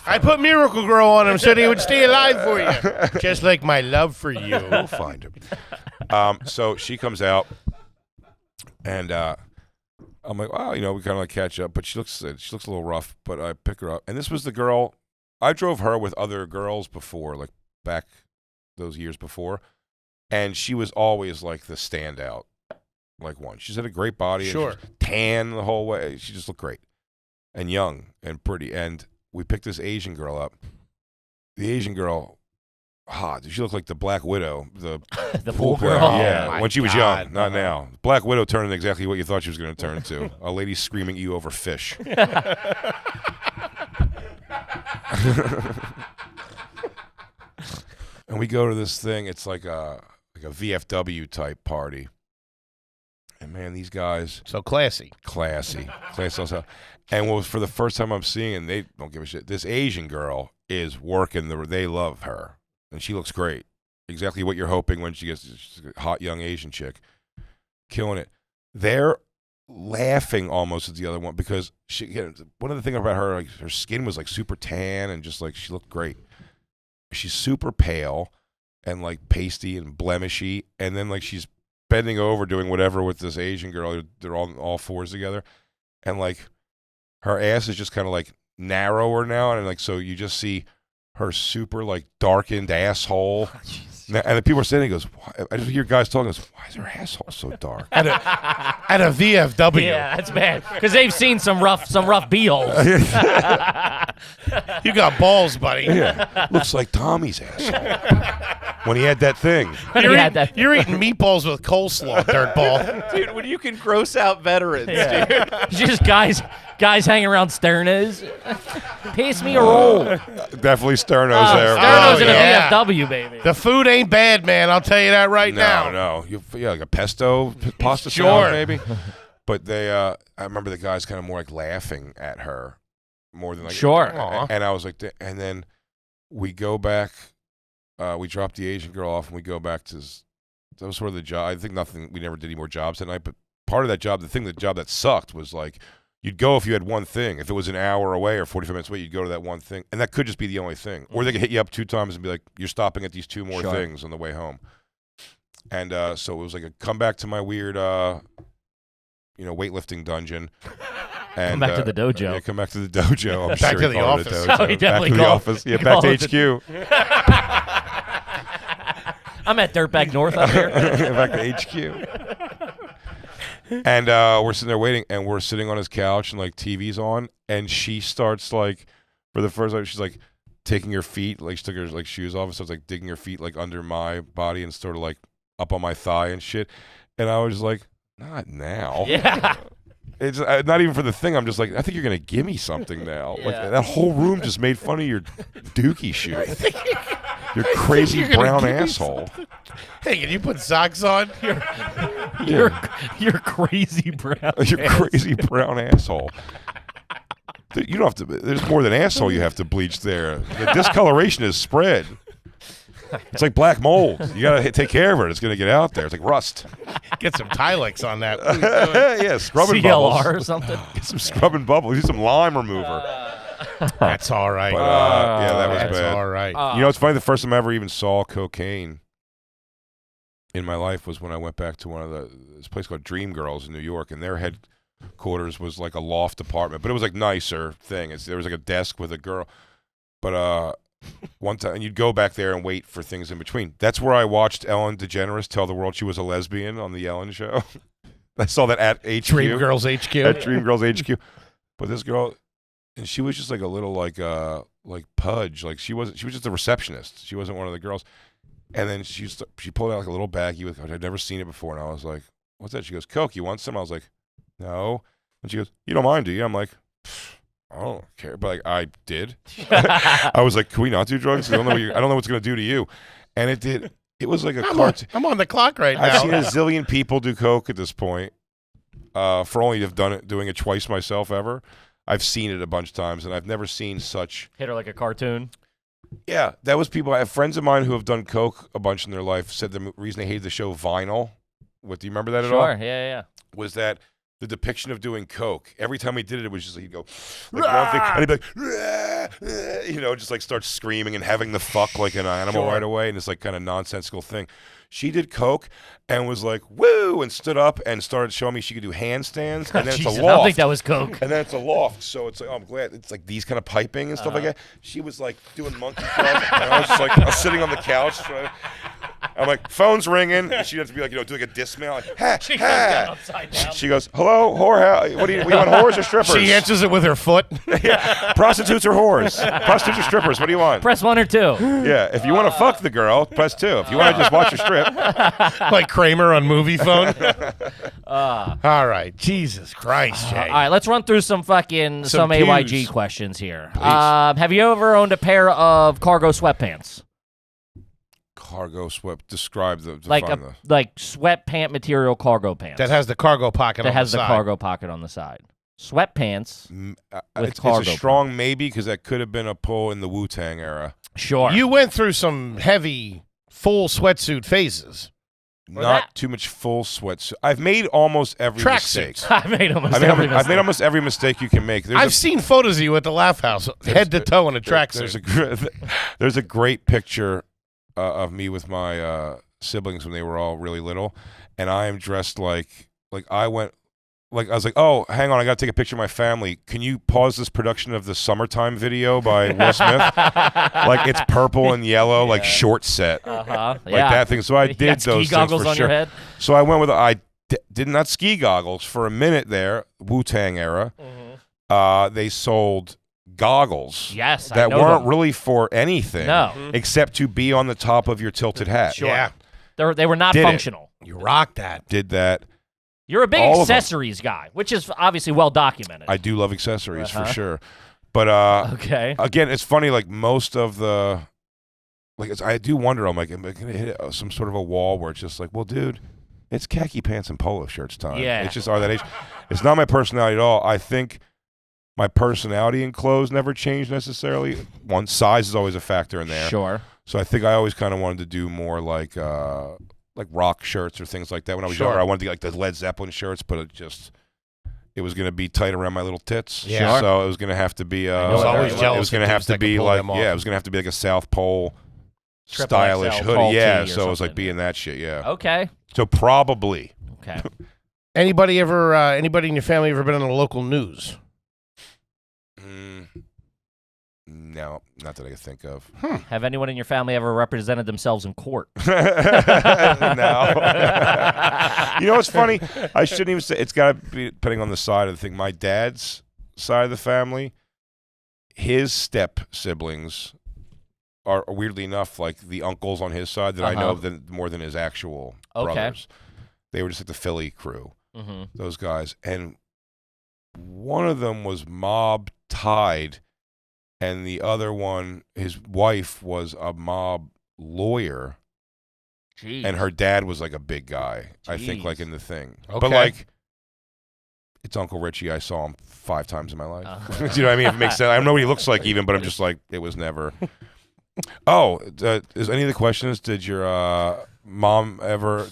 I put Miracle Grow on him so they would stay alive for you. Just like my love for you. We'll find her. So she comes out, and I'm like, wow, we kind of like catch up, but she looks a little rough. But I pick her up, and this was the girl. I drove her with other girls before, like back those years before, and she was always like the standout, like one. She's had a great body, Sure. and she was tan the whole way. She just looked great and young and pretty. And we picked this Asian girl up. The Asian girl, hot. She looked like the Black Widow, the pool player. girl. Yeah, Oh, when she was my young, not now. Black Widow turned into exactly what you thought she was going to turn into. A lady screaming at you over fish. And we go to this thing. It's like a VFW type party. And man, these guys, So classy. classy also. And what was for the first time I'm seeing, and they don't give a shit. This Asian girl is working. They love her, and she looks great. Exactly what you're hoping when she gets she's a hot young Asian chick, killing it. They're laughing almost at the other one because one of the things about her, like her skin was like super tan and just like she looked great. She's super pale and like pasty and blemishy, and then like she's bending over doing whatever with this Asian girl. They're all fours together, and like her ass is just kind of like narrower now, and like so you just see her super like darkened asshole. And the people are saying, goes, why? I just hear guys talking. Goes, why is her asshole so dark? At a VFW. Yeah, that's bad because they've seen some rough b-holes. You got balls, buddy. Yeah, looks like Tommy's asshole when he had that thing. You're eating meatballs with coleslaw, dirtball. Dude, when you can gross out veterans, dude. It's just guys hanging around Sternos. Pass me a roll. Definitely Sterno's there. Sternos in yeah. a VFW, baby. The food ain't bad, man. I'll tell you that right now. No. Yeah, like a pesto pasta Sure. salad, maybe. But they, I remember the guys kind of more like laughing at her more than like. Sure. And I was like, and then we go back. We dropped the Asian girl off, and we go back to. That was sort of the job. I think we never did any more jobs that night. But part of that job, the job that sucked was like. You'd go if you had one thing. If it was an hour away or 45 minutes away, you'd go to that one thing. And that could just be the only thing. Or they could hit you up 2 times and be like, you're stopping at these 2 more things on the way home. And so it was like a come back to my weird, weightlifting dungeon. And, Come back to the dojo. Yeah, come back to the dojo. I'm Back sure to he the called it a office. dojo. Oh, he definitely back to the called- office. Yeah, he back called to it HQ. I'm at Dirtbag North up here. Back to HQ. And we're sitting there waiting, and we're sitting on his couch, and like TV's on, and she starts like, for the first time, she's like taking her feet, like she took her like shoes off, and starts like digging her feet like under my body and sort of like up on my thigh and shit. And I was just like, not now. Yeah. It's not even for the thing. I'm just like, I think you're gonna give me something now. Like Yeah. that whole room just made fun of your dookie shoes. Your crazy you're gonna brown give me asshole. Hey, can you put socks on? You're crazy, bro. Your crazy brown asshole. You don't have to. There's more than asshole you have to bleach there. The discoloration is spread. It's like black mold. You gotta take care of it. It's gonna get out there. It's like rust. Get some Tilex on that. What are you doing? Yeah, scrubbing CLR bubbles. or something. Get some scrubbing bubbles. Use some lime remover. That's all right. But yeah, that was That's bad. all right. You know, it's funny. The first time I ever even saw cocaine in my life was when I went back to this place called Dream Girls in New York, and their headquarters was like a loft apartment, but it was like nicer thing. There was like a desk with a girl, but one time, and you'd go back there and wait for things in between. That's where I watched Ellen DeGeneres tell the world she was a lesbian on the Ellen Show. I saw that at HQ. Dream Girls HQ. At Dream Girls HQ. But this girl, and she was just like a little like pudge. Like she was just a receptionist. She wasn't one of the girls. And then she pulled out like a little baggie with. I'd never seen it before, and I was like, "What's that?" She goes, "Coke. You want some?" I was like, "No." And she goes, "You don't mind, do you?" I'm like, "I don't care," but like I did. I was like, "Can we not do drugs? I don't know what's gonna do to you." And it did. It was like a cartoon. I'm on the clock right now. I've seen a zillion people do coke at this point. For only to have doing it twice myself ever. I've seen it a bunch of times, and I've never seen such. Hit her like a cartoon. Yeah, that was people. I have friends of mine who have done coke a bunch in their life. Said the reason they hated the show Vinyl. Do you remember that at all? Sure. Yeah. Was that the depiction of doing coke? Every time he did it, it was just like he'd go like one thing, and he'd be like, just like start screaming and having the fuck like an animal right away, and it's like kind of nonsensical thing. She did coke and was like, woo, and stood up and started showing me she could do handstands. And then Jesus, it's a loft. I don't think that was coke. And then it's a loft. So it's like, I'm glad. It's like these kind of piping and stuff like that. She was like doing monkey clubs. And I was just like, I was sitting on the couch. I'm like, phone's ringing. And she'd have to be like, doing like a dismount. Like, ha, She goes ha. down upside down. She goes, hello, whore. What do you want, whores or strippers? She answers it with her foot. Yeah. Prostitutes or whores? Prostitutes or strippers? What do you want? Press 1 or 2. Yeah. If you want to fuck the girl, press 2. If you want to just watch her strip. Like Kramer on Movie Phone. All right. Jesus Christ, Jay. All right, let's run through some AYG pews. questions here. Have you ever owned a pair of cargo sweatpants? Cargo sweat. Describe the. Like define the. like sweatpant material cargo pants. That has the cargo pocket that on has the the side. cargo pocket on the side. Sweatpants with It's cargo. a strong maybe because that could have been a pull in the Wu-Tang era. Sure. You went through some heavy full sweatsuit phases. Not too much full sweats. I've made almost every mistake. Tracksuits. I made almost I've made almost every mistake you can make. I've seen photos of you at the Laugh House, head to toe in a tracksuit. There's a great picture of me with my siblings when they were all really little, and I am dressed like I went. Like I was like, oh, hang on, I got to take a picture of my family. Can you pause this production of the Summertime video by Will Smith? Like it's purple and yellow, like short set, like that thing. So I did got those ski goggles things for on sure. your head. So I went with did not ski goggles for a minute there, Wu-Tang era. They sold goggles, Yes, I that know weren't them. really for anything, except to be on the top of your tilted hat. Sure. Yeah. They were not Did it. functional. You rocked that. Did that. You're a big All of them. accessories guy, which is obviously well documented. I do love accessories for sure, but Okay. again, it's funny. Like most of the, I do wonder. I'm like, am I gonna hit some sort of a wall where it's just like, well, dude, it's khaki pants and polo shirts time. Yeah. It's just that age. It's not my personality at all. I think my personality in clothes never changed necessarily. One, size is always a factor in there. Sure. So I think I always kind of wanted to do more like rock shirts or things like that. When I was younger, I wanted to get like the Led Zeppelin shirts, but it was going to be tight around my little tits. Yeah. So it was going to have to be. I was always it jealous was going to of have dudes to that could be pull like them off. it was going to have to be like a South Pole Triple stylish XL hoodie. tall Yeah. tee or So it was like something. being that shit. Yeah. Okay. So probably. Okay. Anybody in your family ever been on the local news? No, not that I can think of. Have anyone in your family ever represented themselves in court? No. You know what's funny? I shouldn't even say. It's got to be depending on the side of the thing. My dad's side of the family, his step siblings are weirdly enough like the uncles on his side that I know more than his actual brothers. They were just like the Philly crew, those guys. And one of them was mob tied, and the other one, his wife, was a mob lawyer. Jeez. And her dad was like a big guy, I think, like in the thing. Okay. But like, it's Uncle Richie. I saw him 5 times in my life. Do you know what I mean? If it makes sense. I don't know what he looks like even, but I'm just like, it was never. Oh, is any of the questions? Did your mom ever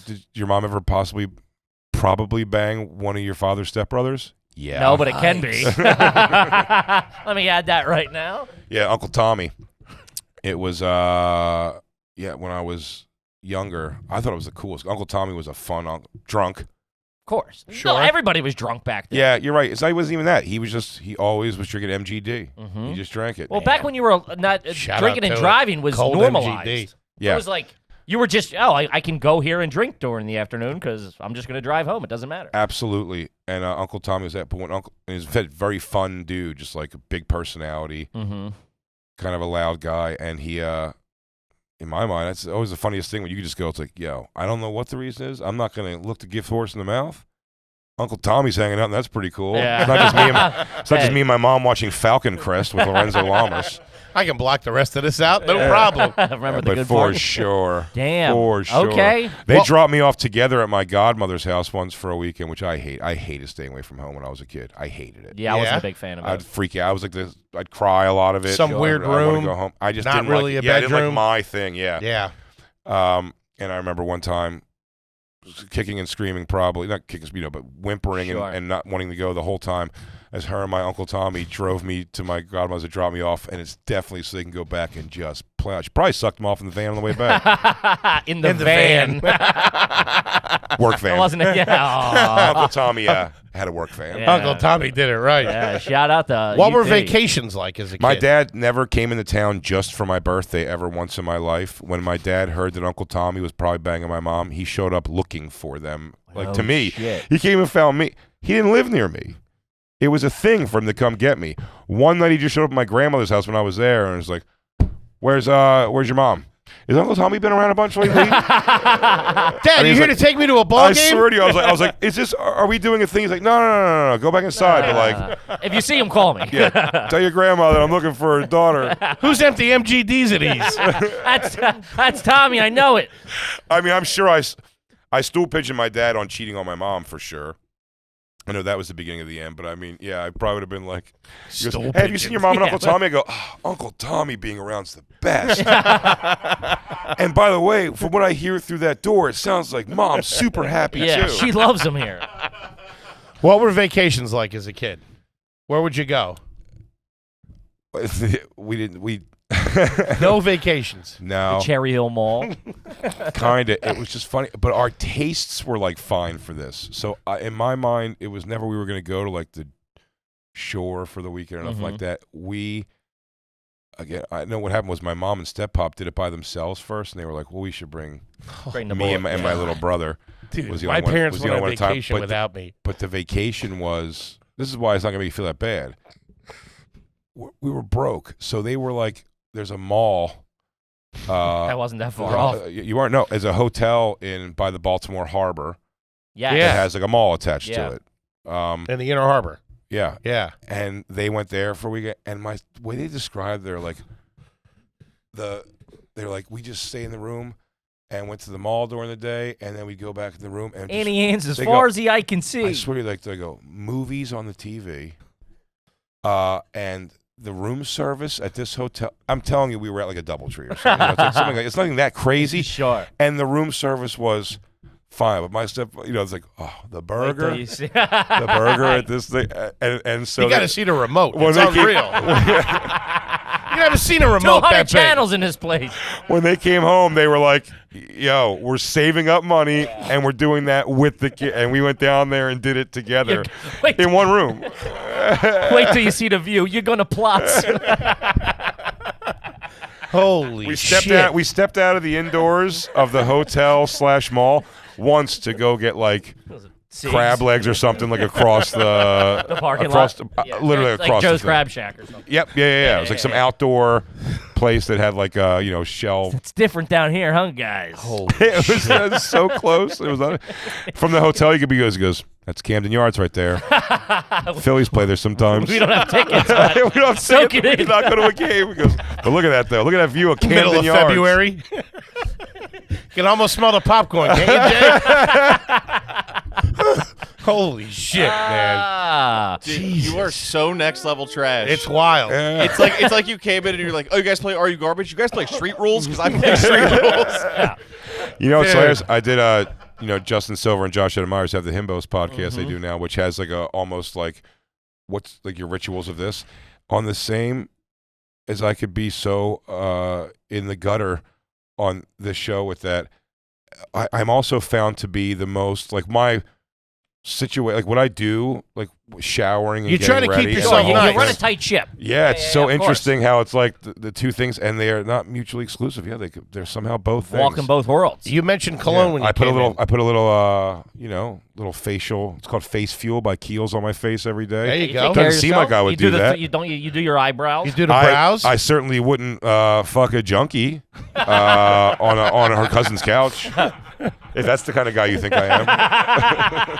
probably bang one of your father's stepbrothers? Yeah. No, but it can be. Let me add that right now. Yeah, Uncle Tommy. It was when I was younger, I thought it was the coolest. Uncle Tommy was a fun drunk. Of course. Sure. No, everybody was drunk back then. Yeah, you're right. He wasn't even that. He always was drinking MGD. He just drank it. Well, back when you were not Shout drinking out and to driving was cold normalized. MGD. Yeah. It was like you were just, I can go here and drink during the afternoon because I'm just going to drive home. It doesn't matter. Absolutely. And Uncle Tommy was that. But when he's a very fun dude, just like a big personality, kind of a loud guy. And he in my mind, that's always the funniest thing when you just go, it's like, yo, I don't know what the reason is. I'm not going to look the gift horse in the mouth. Uncle Tommy's hanging out, and that's pretty cool. Yeah. It's not just me and my mom watching Falcon Crest with Lorenzo Lamas. I can block the rest of this out, no problem. Remember the But good for part? sure. Damn. For sure. Okay. They dropped me off together at my godmother's house once for a weekend, which I hate. I hated staying away from home when I was a kid. I hated it. Yeah, I wasn't a big fan of I'd it. freak out. I was like this. I'd cry a lot of it. Some weird I wanted room. to go home. I just Not didn't really like, a I didn't bedroom. like my thing. Yeah. Yeah. And I remember one time kicking and screaming, probably not kicking, but whimpering and not wanting to go the whole time, as her and my Uncle Tommy drove me to my godmother's to drop me off, and it's definitely so they can go back and just play. She probably sucked them off in the van on the way back. in the van. Work van. Wasn't it? Yeah. Uncle Tommy had a work van. Yeah. Uncle Tommy did it right. Yeah, shout out to What were UT. vacations like as a kid? My dad never came into town just for my birthday ever once in my life. When my dad heard that Uncle Tommy was probably banging my mom, he showed up looking for them. Like, to me, shit. he came and found me. He didn't live near me. It was a thing for him to come get me. One night he just showed up at my grandmother's house when I was there, and was like, "Where's your mom? Is Uncle Tommy been around a bunch lately?" Dad, you here to take me to a ball I game? swear to you, I was like, "Is this? Are we doing a thing?" He's like, "No, go back inside." But like, if you see him, call me. yeah, tell your grandmother I'm looking for a daughter. Who's empty MGDs at these? That's Tommy. I know it. I mean, I'm sure I stool pigeoned my dad on cheating on my mom for sure. I know that was the beginning of the end, but I mean, yeah, I probably would have been like, he goes, "Hey, have you seen your mom and Uncle Tommy?" I go, "Oh, Uncle Tommy being around's the best." And by the way, from what I hear through that door, it sounds like Mom's super happy Yeah, too. she loves him here. What were vacations like as a kid? Where would you go? we No vacations. no, Cherry Hill Mall. kind of. It was just funny, but our tastes were like fine for this. So in my mind, it was never we were going to go to like the shore for the weekend or nothing like that. Again, I know what happened was my mom and step-pop did it by themselves first, and they were like, "Well, we should bring me and my little brother." Dude, was the my only one- parents was the went on only one time, vacation but without me. But the vacation was. This is why it's not going to make you feel that bad. We were broke, so they were like, "There's a mall." That wasn't that far off. You aren't. No, there's a hotel by the Baltimore Harbor Yeah. that has like a mall attached Yeah. to it. In the Inner Harbor. Yeah. Yeah. And they went there for a weekend, and my way they described, they're like, we just stay in the room and went to the mall during the day, and then we'd go back in the room and Annie Ann's as they far go- as the eye can see. I swear to you, like they go movies on the TV, and the room service at this hotel. I'm telling you, we were at like a DoubleTree or something. It's like something it's nothing that crazy. Sure. And the room service was fine, but my step, it's like, oh, the burger, Wait till you see- the burger at this thing, and so You got to see the remote. when It's they came- unreal. You haven't seen a remote 200 that big. channels in this place. when they came home, they were like, "Yo, we're saving up money, and we're doing that with the kid." And we went down there and did it together Wait, in one room. wait till you see the view. You're gonna plot. Holy We stepped shit. out. We stepped out of the indoors of the hotel/mall once to go get like crab legs or something like across the parking across lot. the, literally like across Joe's the thing. Crab Shack or something. Yep. Yeah. It was like some outdoor place that had like a shell. It's different down here, huh, guys? It was so close. It was from the hotel. You could be he goes, "That's Camden Yards right there." Phillies play there sometimes. We don't have tickets. But we don't soak see it it. in. We're not going to a game. He goes, "But look at that though. Look at that view of Camden Middle of Yards." February. You can almost smell the popcorn, can't you, Jay? Holy shit, man. Ah. Dude, you are so next level trash. It's wild. Yeah. It's like you came in and you're like, "Oh, you guys play Are You Garbage? You guys play Street Rules? Because I play Street Rules." You know, it's Dude. hilarious. I did. Justin Silver and Josh Adam Myers have the Himbos podcast they do now, which has like almost like what's like your rituals of this on the same as I could be so in the gutter on this show with that. I'm also found to be the most like like what I do, like showering and You try getting to keep ready. yourself and you, all nice. you run a that. tight ship. Yeah, it's so of course. interesting how it's like the two things, and they are not mutually exclusive. Yeah, they're somehow both things. Walking both worlds. You mentioned cologne when you I put a came little, in. I put a little, little facial. It's called Face Fuel by Kiehl's on my face every day. There you You go. take care of Doesn't seem like yourself? I would you do the, that. You don't. You do your eyebrows. You do the brows. I certainly wouldn't fuck a junkie on her cousin's couch. If that's the kind of guy you think I am.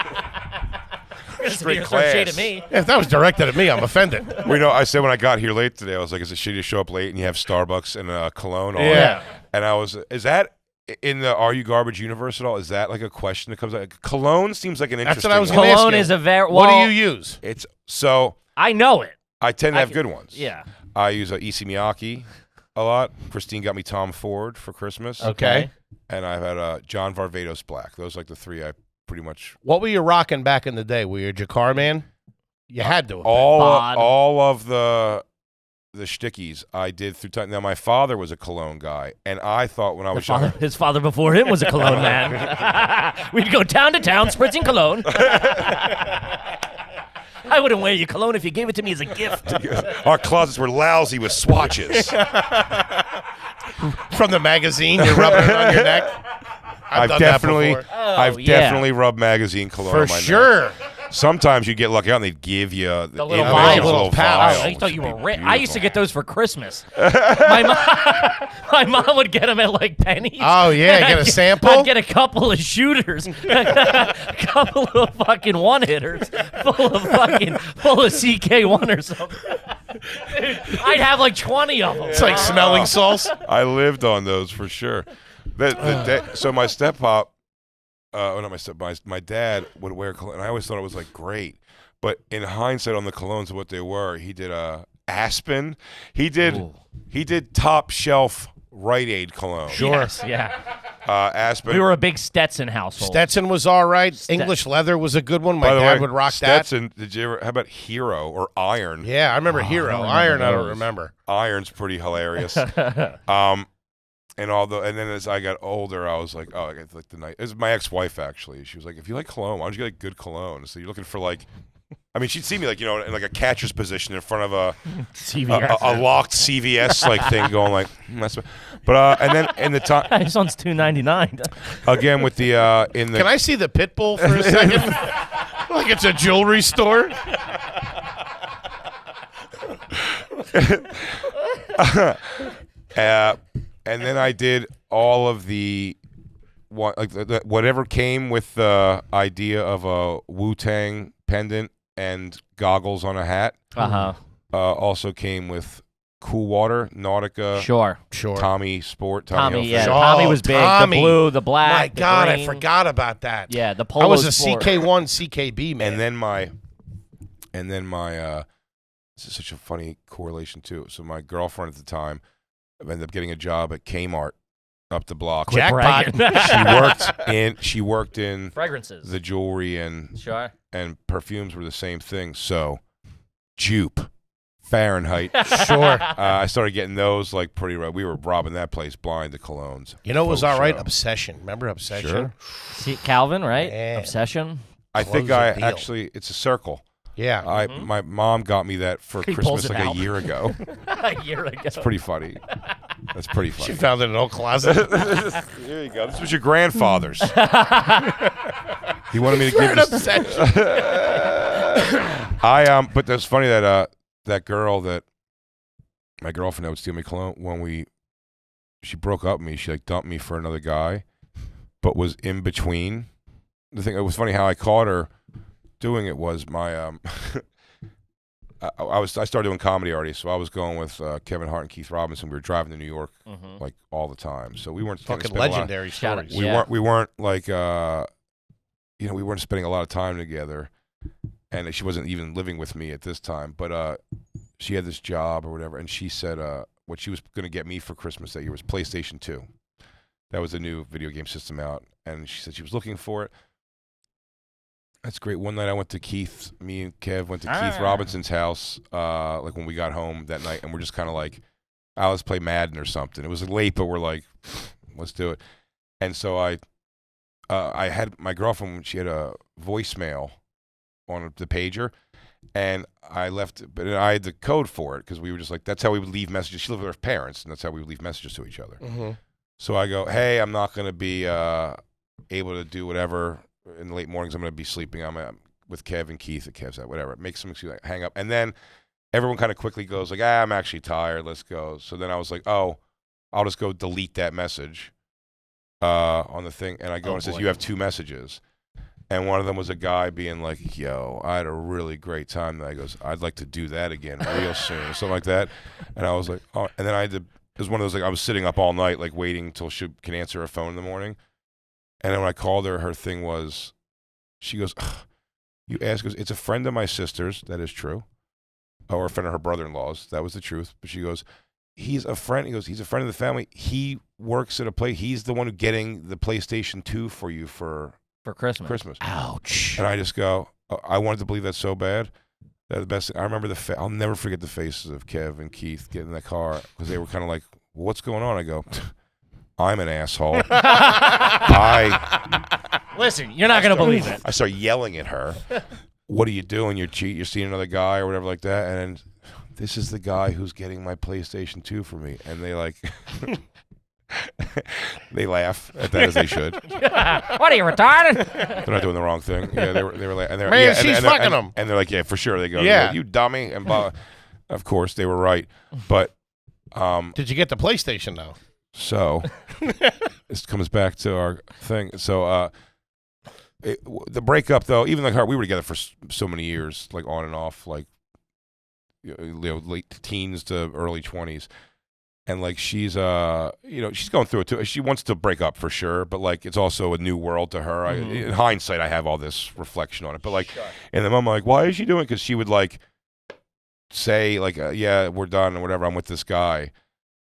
Straight Shade at class. me. If that was directed at me, I'm offended. I said when I got here late today, I was like, is it shitty to show up late and you have Starbucks and Cologne on? Yeah. And is that in the Are You Garbage universe at all? Is that like a question that comes up? Cologne seems like an That's interesting what I was one. going to ask Cologne you. is a very. What well, do you use? It's so I know it. I tend to have can- good ones. Yeah. I use Issey Miyake a lot. Christine got me Tom Ford for Christmas. Okay. And I've had John Varvatos Black. Those are like the three I pretty much What were you rocking back in the day? Were you a Jakar man? You had to. have been. all of the shtickies I did through time. Now my father was a Cologne guy, and I thought when I was younger, His father before him was a cologne man. We'd go town to town spritzing cologne. I wouldn't wear your cologne if you gave it to me as a gift. our closets were lousy with swatches. From the magazine, you're rubbing it on your neck. I've done definitely, that before. I've yeah. definitely rubbed magazine cologne For on my neck. sure. Sometimes you get lucky out and they'd give you The little individual vial. Little pouch. Oh, vial, I thought you which were would be rich. I used to get beautiful. those for Christmas. My mom would get them at like pennies. Oh, yeah, And get a I'd sample? I'd get a couple of shooters, a couple of fucking one hitters, full of CK1 or something. Dude, I'd have like 20 of them. It's like smelling salts. I lived on those for sure. So my step-pop, not my step, my dad would wear cologne, and I always thought it was like great. But in hindsight, on the colognes of what they were, he did Aspen. He did top shelf Rite Aid cologne. Sure. Yes, yeah. Aspen. We were a big Stetson household. Stetson was all right. English leather was a good one. My By the dad way, would rock Stetson, did you ever? How about Hero or Iron? that. Yeah, I remember Hero. don't remember Iron, I don't those. remember. Iron's pretty hilarious. And then as I got older, I was like, oh, I got like the night. It was my ex-wife actually. She was like, if you like cologne, why don't you get like good cologne? So you're looking for like, I mean, she'd see me like in like a catcher's position in front of a locked CVS like thing, going like, that's. But and then in the time This one's $2.99. again with the in the Can I see the pit bull for a second? Like it's a jewelry store. and then I did all of the whatever came with the idea of a Wu-Tang pendant and goggles on a hat. Also came with Cool Water, Nautica, Sure. Tommy Sport, Tommy, yeah. Hilfiger. Tommy was big. Tommy. The blue, the black. My the God, I green. forgot about that. Yeah, the I polo. was a sport. CK1, CKB man. And then my this is such a funny correlation too. So my girlfriend at the time ended up getting a job at Kmart up the block. Jackpot. She worked in Fragrances. the jewelry and Sure. perfumes were the same thing. So Jupe, Fahrenheit. Sure. I started getting those like pretty right. We were robbing that place blind, the colognes. You know what was Faux all right? show. Obsession. Remember Obsession? Sure. See, Calvin, right? Man. Obsession. I think Close the deal. actually it's a circle. Yeah. My mom got me that for He pulls Christmas it like out. a year ago. A year ago. It's pretty funny. That's pretty She funny. found it in an old closet. There you go. This was your grandfather's. He wanted me to give An this. obsession. But that's funny that that girl that my girlfriend that would steal me cologne when she broke up with me. She like dumped me for another guy, but was in between. The thing it was funny how I caught her doing it was my I started doing comedy already, so I was going with Kevin Hart and Keith Robinson. We were driving to New York like all the time, so we weren't gonna Fucking spend a lot- legendary Shout out. stories. we weren't like we weren't spending a lot of time together, and she wasn't even living with me at this time, but she had this job or whatever, and she said what she was going to get me for Christmas that year was PlayStation 2. That was the new video game system out, and she said she was looking for it. That's great. One night I went to me and Kev went to Keith Robinson's house like when we got home that night, and we're just kind of like, let's play Madden or something. It was late, but we're like, let's do it. And so I I had my girlfriend. She had a voicemail on the pager, and I left. But I had the code for it because we were just like, that's how we would leave messages. She lived with her parents, and that's how we would leave messages to each other. Mm-hmm. So I go, hey, I'm not going to be able to do whatever in the late mornings. I'm going to be sleeping. I'm with Kev and Keith at Kev's, whatever. It makes some excuse, like, hang up. And then everyone kind of quickly goes like, I'm actually tired. Let's go. So then I was like, oh, I'll just go delete that message on the thing. And I go and it says, you have 2 messages. And one of them was a guy being like, yo, I had a really great time. And I goes, I'd like to do that again real soon or something like that. And I was like, oh. And then I had to, it was one of those, like, I was sitting up all night, like, waiting until she can answer her phone in the morning. And then when I called her, her thing was, she goes, you ask, it's a friend of my sister's. That is true. Or a friend of her brother-in-law's. That was the truth. But she goes, he's a friend. He goes, he's a friend of the family. He works at a place. He's the one who's getting the PlayStation 2 for you for Christmas. Ouch. And I just go, I wanted to believe that so bad. That the best. I remember I'll never forget the faces of Kev and Keith getting in the car because they were kind of like, what's going on? I go, I'm an asshole. Listen, you're not going to believe it. I start yelling at her. What are you doing? You're seeing another guy or whatever like that. And this is the guy who's getting my PlayStation 2 for me. And they like, they laugh at that as they should. What are you, retarded? They're not doing the wrong thing. Yeah, they were like, and they're, Man, yeah, she's and fucking him. And they're like, yeah, for sure. They go, Yeah. you dummy. And of course, they were right. But Did you get the PlayStation though? so this comes back to our thing. So the breakup, though, even like her, we were together for so many years, like on and off, like late teens to early 20s. And like she's she's going through it too. She wants to break up for sure, but like it's also a new world to her. In hindsight, I have all this reflection on it, but like in the moment, I'm like, why is she doing it? Because she would like say like, yeah, we're done or whatever. I'm with this guy,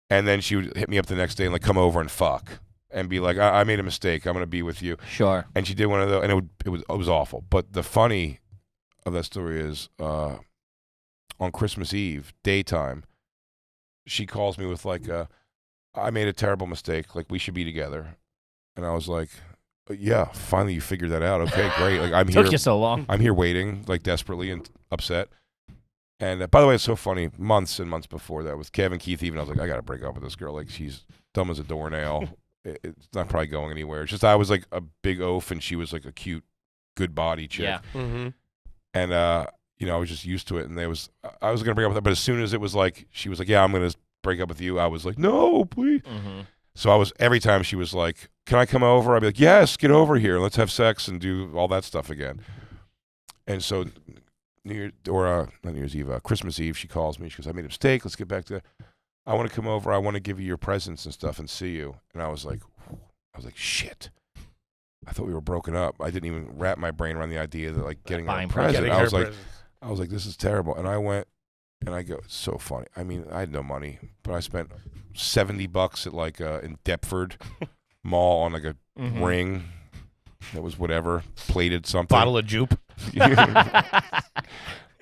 and then she would hit me up the next day and like come over and fuck and be like, I made a mistake. I'm gonna be with you. Sure. And she did one of those, and it was awful. But the funny of that story is on Christmas Eve daytime, she calls me with like, I made a terrible mistake. Like, we should be together. And I was like, yeah, finally you figured that out. Okay, great. Like, I'm here. Took you so long. I'm here waiting, like, desperately and upset. And by the way, it's so funny. Months and months before that, with Kevin Keith, even I was like, I got to break up with this girl. Like, she's dumb as a doornail. It's not probably going anywhere. It's just I was like a big oaf, and she was like a cute, good body chick. Yeah. Mm-hmm. And I was just used to it, and I was going to break up with her, but as soon as it was like, she was like, yeah, I'm going to break up with you, I was like, no, please. Mm-hmm. So every time she was like, can I come over? I'd be like, yes, get over here. Let's have sex and do all that stuff again. And so not New Year's Eve, Christmas Eve, she calls me. She goes, I made a mistake. Let's get back to, I want to come over. I want to give you your presents and stuff and see you. And I was like, shit. I thought we were broken up. I didn't even wrap my brain around the idea that like getting her a present. I was like, this is terrible. And I went and I go, it's so funny. I mean, I had no money, but I spent $70 at like in Deptford Mall on like a ring that was whatever, plated something. Bottle of jupe.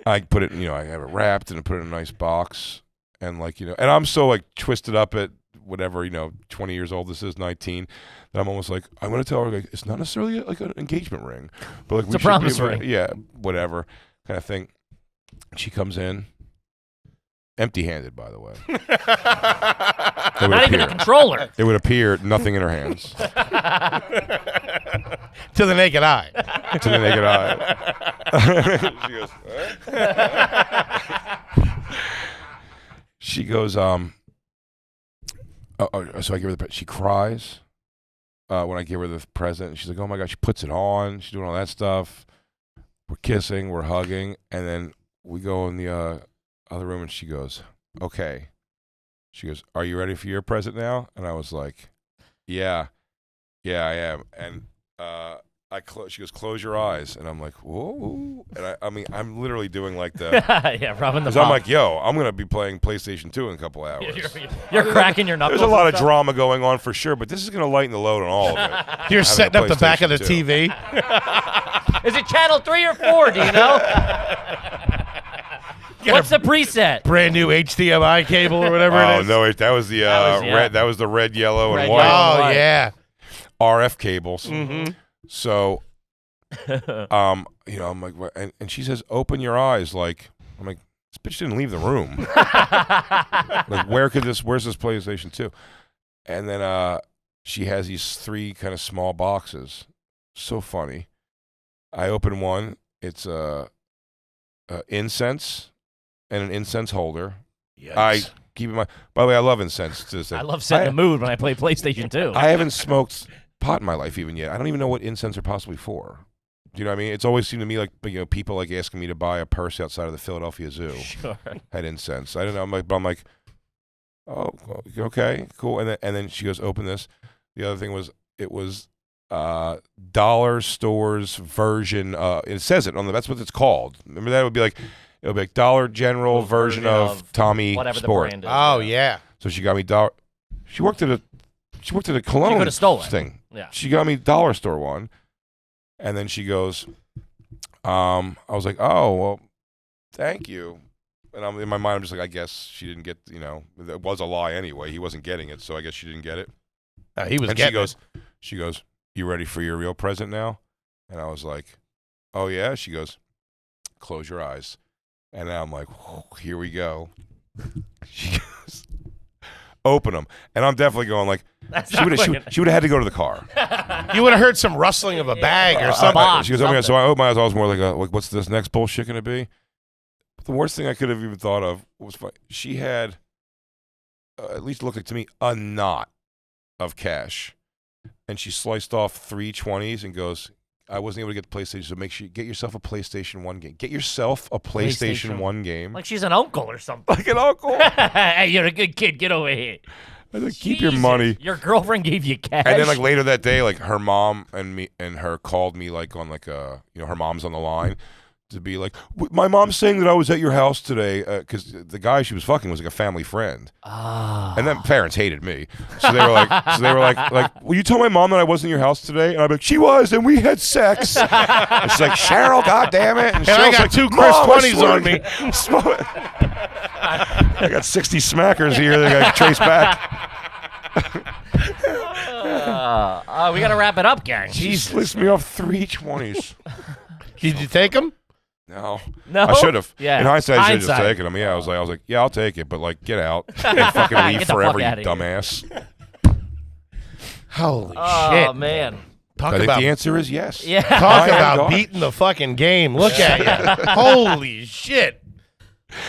I put it, I have it wrapped and I put it in a nice box. And like, and I'm so like twisted up at whatever, 20 years old, this is 19, that I'm almost like, I'm going to tell her, like, it's not necessarily like an engagement ring, but like, it's a promise ring. Yeah, whatever kind of thing. She comes in, empty-handed, by the way. Not even a controller. It would appear nothing in her hands. To the naked eye. To the naked eye. She goes, so I give her the, she cries when I give her the present. And she's like, oh my God, she puts it on. She's doing all that stuff. We're kissing, we're hugging. And then we go in the other room and she goes, okay. She goes, are you ready for your present now? And I was like, yeah, I am. And she goes, close your eyes. And I'm like, whoa. And I mean, I'm literally doing like the. Yeah, rubbing the Because I'm like, yo, I'm going to be playing PlayStation 2 in a couple hours. You're cracking your knuckles. There's a lot of drama going on for sure, but this is going to lighten the load on all of it. You're setting up the back of the 2. TV. Is it channel 3 or 4? Do you know? What's the preset? Brand new HDMI cable or whatever it is. Oh no, that was the red, that was the red, yellow, and white. Oh yeah. RF cables. So, I'm like, what? And she says, "Open your eyes." Like, I'm like, this bitch didn't leave the room. Like, where's this PlayStation 2? And then she has these 3 kind of small boxes. So funny. I open one. It's incense and an incense holder. Yikes. I keep in mind. By the way, I love incense. To this day. I love setting the mood when I play PlayStation 2. I haven't smoked pot in my life even yet. I don't even know what incense are possibly for. Do you know what I mean? It's always seemed to me like people like asking me to buy a purse outside of the Philadelphia Zoo. Sure. Had incense. I don't know. I'm like, oh, okay, cool. And then she goes, open this. The other thing was it was dollar store's version. It says it on that's what it's called. Remember that would be like Dollar General version of Tommy whatever Sport. the brand is. Oh yeah. So she got me dollar. She worked at a Cologne She could have stolen thing. Yeah. She got me dollar store one, and then she goes, I was like, oh well, thank you. And I'm in my mind, I'm just like, I guess she didn't get. It was a lie anyway. He wasn't getting it, so I guess she didn't get it. He was And getting she goes, you ready for your real present now? And I was like, oh yeah. She goes, close your eyes. And now I'm like, here we go. She goes, open them. And I'm definitely going like, she would have had to go to the car. You would have heard some rustling of a bag or something. box. She goes, okay. So I opened my eyes. I was more like, what's this next bullshit going to be? But the worst thing I could have even thought of was she had, at least looked like to me, a knot of cash. And she sliced off 3 20s and goes, I wasn't able to get the PlayStation, so make sure you get yourself a PlayStation 1 game. Get yourself a PlayStation 1 game. Like she's an uncle or something. Like an uncle. Hey, you're a good kid. Get over here. I was like, keep your money. Your girlfriend gave you cash. And then like later that day, like her mom and her called me like on like her mom's on the line to be like, my mom's saying that I was at your house today because the guy she was fucking was like a family friend. Ah. And then parents hated me, so they were like, will you tell my mom that I wasn't in your house today? And I'm like, she was, and we had sex. And she's like, Cheryl, goddamn it! And I Cheryl's got like, 2 Chris Mom, 20s on me. I got 60 smackers here that I got to trace back. We got to wrap it up, gang. She sliced me off 3 20s. Did you take them? No, No? I should have. Yeah. In hindsight, I should have just Hindsight. taken them. Yeah, I was like, yeah, I'll take it, but like, get out, and fucking leave Get the forever, you fuck outta here. dumbass. Holy Oh, shit. man. Talk I think about the answer is yes. Yeah. Talk I am about garbage. beating the fucking game. Look at you. Holy shit.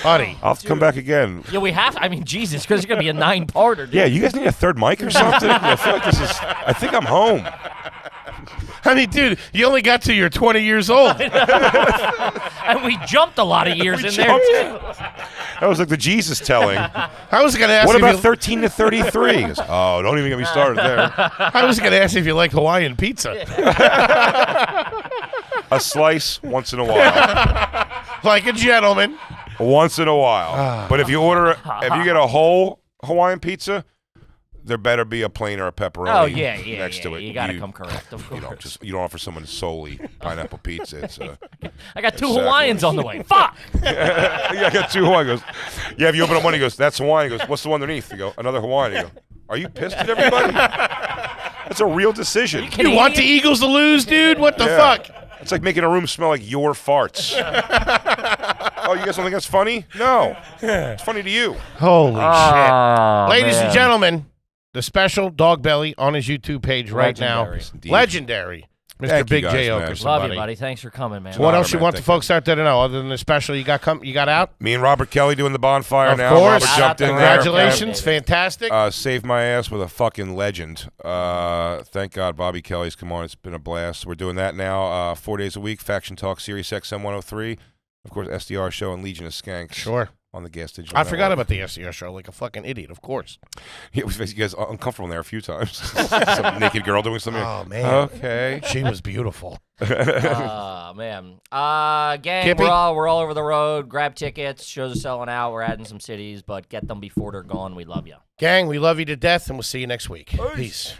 Buddy. I'll come back again. Yeah, we have. I mean, Jesus, because it's gonna be a 9-parter. Dude. Yeah, you guys need a third mic or something? I feel like I think I'm home. I mean, dude, you only got to your 20 years old. And we jumped a lot of years in there too. That was like the Jesus telling. I was going to ask What if about you, 13 to 33? He goes, oh, don't even get me started there. I was going to ask if you like Hawaiian pizza. A slice once in a while. Like a gentleman. Once in a while. But if you get a whole Hawaiian pizza, there better be a plain or a pepperoni Oh yeah, next to it. You gotta come correct, of course. You don't offer someone solely pineapple pizza. It's I got 2 Exactly. Hawaiians on the way. Fuck. yeah, I got 2 Hawaiian. He goes, yeah, if you open up one, he goes, that's Hawaiian. He goes, what's the one underneath? You go, another Hawaiian. You go, are you pissed at everybody? That's a real decision. You want the Eagles to lose, dude? What the Yeah. fuck? It's like making a room smell like your farts. Oh, you guys don't think that's funny? No. It's funny to you. Holy Oh, shit. Ladies man. and gentlemen, the special Dog Belly on his YouTube page right Legendary. now. Indeed. Legendary. Mr. Thank you Big guys, J. man. Oakerson, Love buddy. you, buddy. Thanks for coming, man. What Honor, else you man. want the Thank folks out there to know other than the special you got out? Me and Robert Kelly doing the bonfire Of now. course. Robert Shout jumped out in to there. Congratulations. Fantastic. Saved my ass with a fucking legend. Thank God Bobby Kelly's come on. It's been a blast. We're doing that now 4 days a week. Faction Talk, Sirius XM 103. Of course, SDR show and Legion of Skanks. Sure. On the Gas Digital I forgot Network. about the SCR show like a fucking idiot, of course. Yeah, we faced you guys uncomfortable in there a few times. Some naked girl doing something. Oh, man. Okay. She was beautiful. Man. Gang, Kippy? we're all over the road. Grab tickets. Shows are selling out. We're adding some cities, but get them before they're gone. We love you. Gang, we love you to death, and we'll see you next week. Peace.